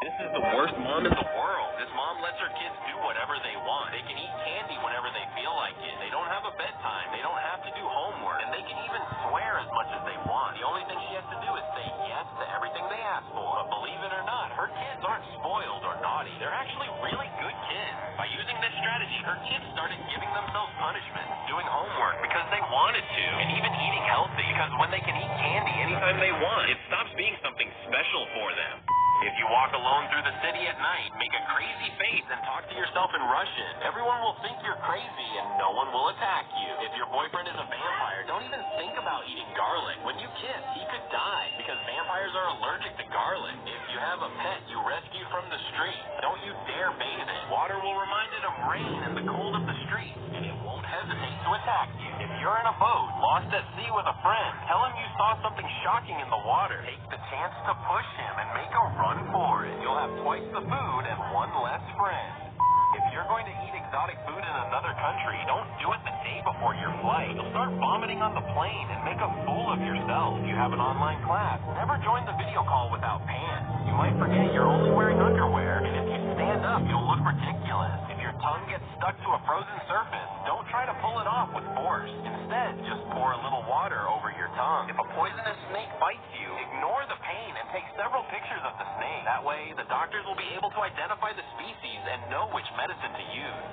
This is the worst mom in the world. This mom lets her kids do whatever they want. They can eat candy whenever they feel like it. They don't have a bedtime. They don't have to do homework. And they can even swear as much as they want. The only thing she has to do is say yes to everything they ask for. But believe it or not, her kids aren't spoiled or naughty. They're actually really good kids. By using this strategy, her kids started giving themselves punishment, doing homework because they wanted to, and even eating healthy because when they can eat candy anytime they want, it stops being something special for them. If you walk alone through the city at night, make a crazy face and talk to yourself in Russian, everyone will think you're crazy and no one will attack you. If your boyfriend is a vampire, don't even think about eating garlic. When you kiss, he could die because vampires are allergic to garlic. If you have a pet you rescue from the street, don't you dare bathe it. Water will remind it of rain and the cold of the street, and it won't hesitate to attack you. If you're in a boat, lost at sea with a friend, tell him you saw something shocking in the water. Take the chance to push him and make a run for it. You'll have twice the food and one less friend. If you're going to eat exotic food in another country, don't do it the day before your flight. You'll start vomiting on the plane and make a fool of yourself. If you have an online class, never join the video call without pants. You might forget you're only wearing underwear, and if you stand up, you'll look ridiculous. If your tongue gets stuck to a frozen surface, don't try to pull it off with force. Instead, just pour a little water over your tongue. If a poisonous snake bites you, ignore the pain and take several pictures of the snake. That way, the doctors will be able to identify the species and know which medicine to use.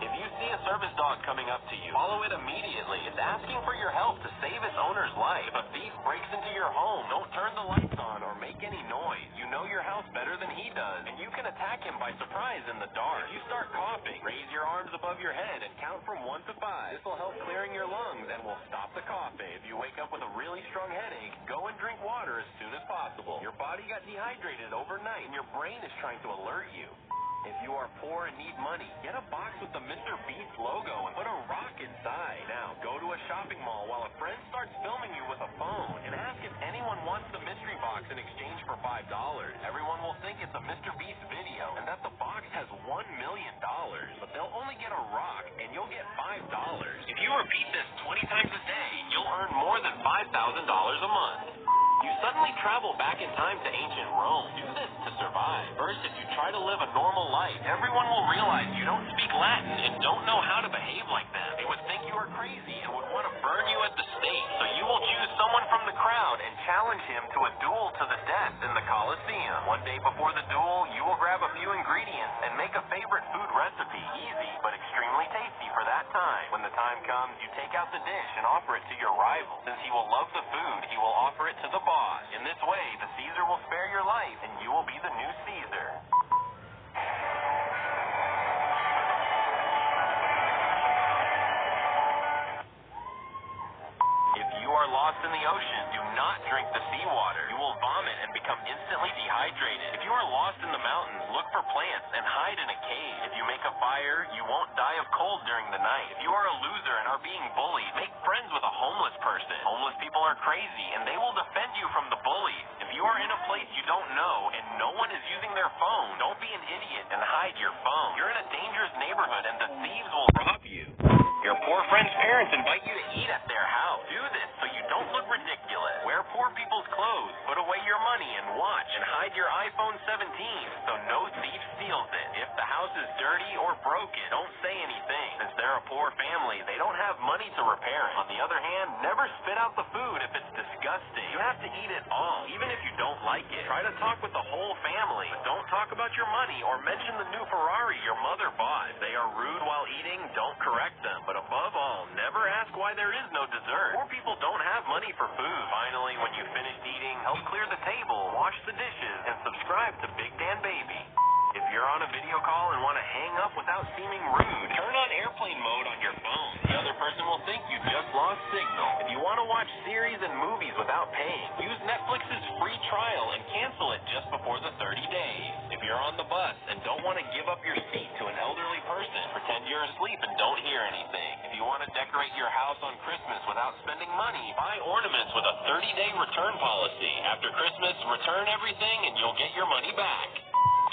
If you see a service dog coming up to you, follow it immediately. It's asking for your help to save its owner's life. If a thief breaks into your home, don't turn the lights on or make any noise. You know your house better than he does, and you can attack him by surprise in the dark. If you start coughing, raise your arms above your head and count from 1 to 5. This will help clearing your lungs and will stop the coughing. If you wake up with a really strong headache, go and drink water as soon as possible. Your body got dehydrated overnight, and your brain is trying to alert you. If you are poor and need money, get a box with the Mr. Beast logo and put a rock inside. Now, go to a shopping mall while a friend starts filming you with a phone and ask if anyone wants the mystery box in exchange for $5. Everyone will think it's a Mr. Beast video and that the box has $1 million, but they'll only get a rock and you'll get $5. If you repeat this 20 times a day, you'll earn more than $5,000 a month. You suddenly travel back in time to ancient Rome. Do this to survive. First, if you try to live a normal life, everyone will realize you don't speak Latin and don't know how to behave like them. They would think you are crazy and would want to burn you at the stake. So you will choose someone from the crowd and challenge him to a duel to the death in the Colosseum. One day before the duel, you will grab a few ingredients and make a favorite food recipe. Easy, but extremely tasty for that time. When the time comes, you take out the dish and offer it to your rival. Since he will love the food, he will offer it to the boss. In this way, the Caesar will spare your life, and you will be the new Caesar. If you are lost in the ocean, do not drink the seawater. You will vomit and become instantly dehydrated. If you are lost in the mountains, look for plants and hide in a cave. If you make a fire, you won't die of cold during the night. If you are a loser and are being bullied, make friends with a homeless person. Homeless people are crazy, and they will defend you from the bullies. If you are in a place place you don't know and no one is using their phone, don't be an idiot and hide your phone. You're in a dangerous neighborhood and the thieves will rob you. Your poor friend's parents invite you to eat at their house. Do this so you don't look ridiculous. Wear poor people's clothes, put away your money and watch and hide your iPhone 17 so no thief steals it. If the house is dirty or broken, don't say anything. Since they're a poor family, they don't have money to repair it. On the other hand, never spit out the food if it's disgusting. You have to eat it all, even if you don't like it. Try to talk with the whole family, but don't talk about your money or mention the new Ferrari your mother bought. If they are rude while eating, don't correct them. But above all, never ask why there is no dessert. Poor people don't have money for food. Finally, when you finish eating, help clear the table, wash the dishes, and subscribe to Big Dan Baby. If you're on a video call and want to hang up without seeming rude, turn on airplane mode on your phone. The other person will think you just lost signal. If you want to watch series and movies without paying, use Netflix's free trial and cancel it just before the 30 days. If you're on the bus and don't want to give up your seat to an elderly person, pretend you're asleep and don't hear anything. If you want to decorate your house on Christmas without spending money, buy ornaments with a 30-day return policy. After Christmas, return everything and you'll get your money back.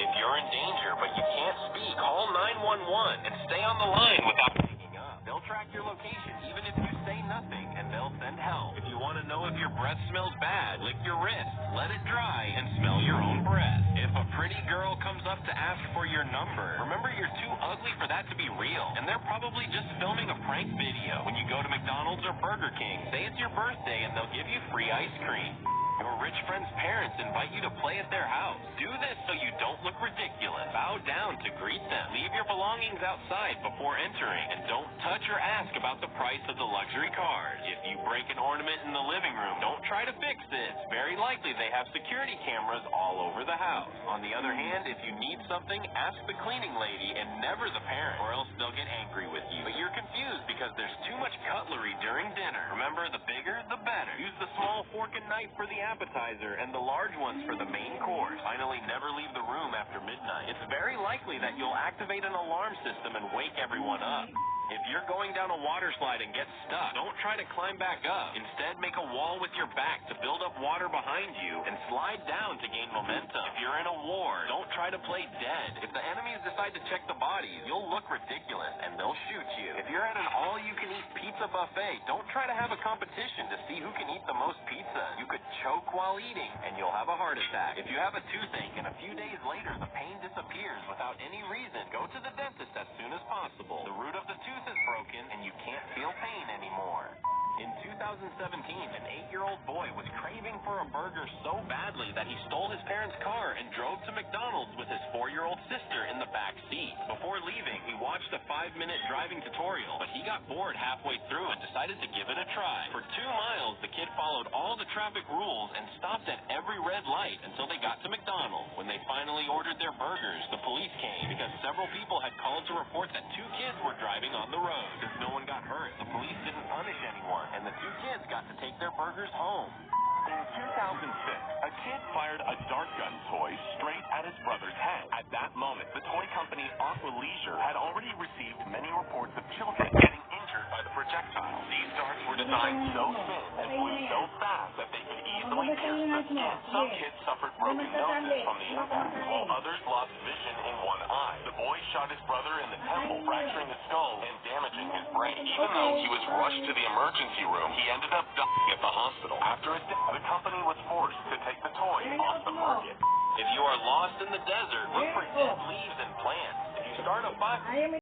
If you're in danger but you can't speak, call 911 and stay on the line without hanging up. They'll track your location even if you say nothing and they'll send help. If you want to know if your breath smells bad, lick your wrist, let it dry, and smell your own breath. If a pretty girl comes up to ask for your number, remember you're too ugly for that to be real, and they're probably just filming a prank video. When you go to McDonald's or Burger King, say it's your birthday and they'll give you free ice cream. Your rich friend's parents invite you to play at their house. Do this so you don't look ridiculous. Bow down to greet them. Leave your belongings outside before entering. And don't touch or ask about the price of the luxury cars. If you break an ornament in the living room, don't try to fix it. It's very likely they have security cameras all over the house. On the other hand, if you need something, ask the cleaning lady and never the parent, or else they'll get angry with you. But you're confused because there's too much cutlery during dinner. Remember, the bigger, the better. Use the small fork and knife for the appetizer and the large ones for the main course. Finally, never leave the room after midnight. It's very likely that you'll activate an alarm system and wake everyone up. If you're going down a water slide and get stuck, don't try to climb back up. Instead, make a wall with your back to build up water behind you and slide down to gain momentum. If you're in a war, don't try to play dead. If the enemies decide to check the bodies, you'll look ridiculous and they'll shoot you. If you're at an all-you-can-eat pizza buffet, don't try to have a competition to see who can eat the most pizza. You could choke while eating and you'll have a heart attack. If you have a toothache and a few days later the pain disappears without any reason, go to the dentist as soon as possible. The root of the tooth is broken and you can't feel pain anymore. In 2017, an 8-year-old boy was craving for a burger so badly that he stole his parents' car and drove to McDonald's with his 4-year-old sister in the back seat. Before leaving, he watched a 5-minute driving tutorial, but he got bored halfway through and decided to give it a try. For 2 miles, the kid followed all the traffic rules and stopped at every red light until they got to McDonald's. When they finally ordered their burgers, the police came because several people had called to report that 2 kids were driving on the road. Since no one got hurt, the police didn't punish anyone, and the 2 kids got to take their burgers home. In 2006, a kid fired a dart gun toy straight at his brother's head. At that moment, the toy company Aqua Leisure had already received many reports of children getting injured by the projectile. These darts were designed so thin and flew so fast that they could easily pierce the skin. Some kids suffered broken noses from the impact, while others lost vision in one eye. The boy shot his brother in the temple, fracturing his skull and damaging his brain. Even though he was rushed to the emergency room, he ended up dying at the hospital. After his death, the company was forced to take the toy off the market. If you are lost in the desert, look for dead leaves and plants. If you start a fire...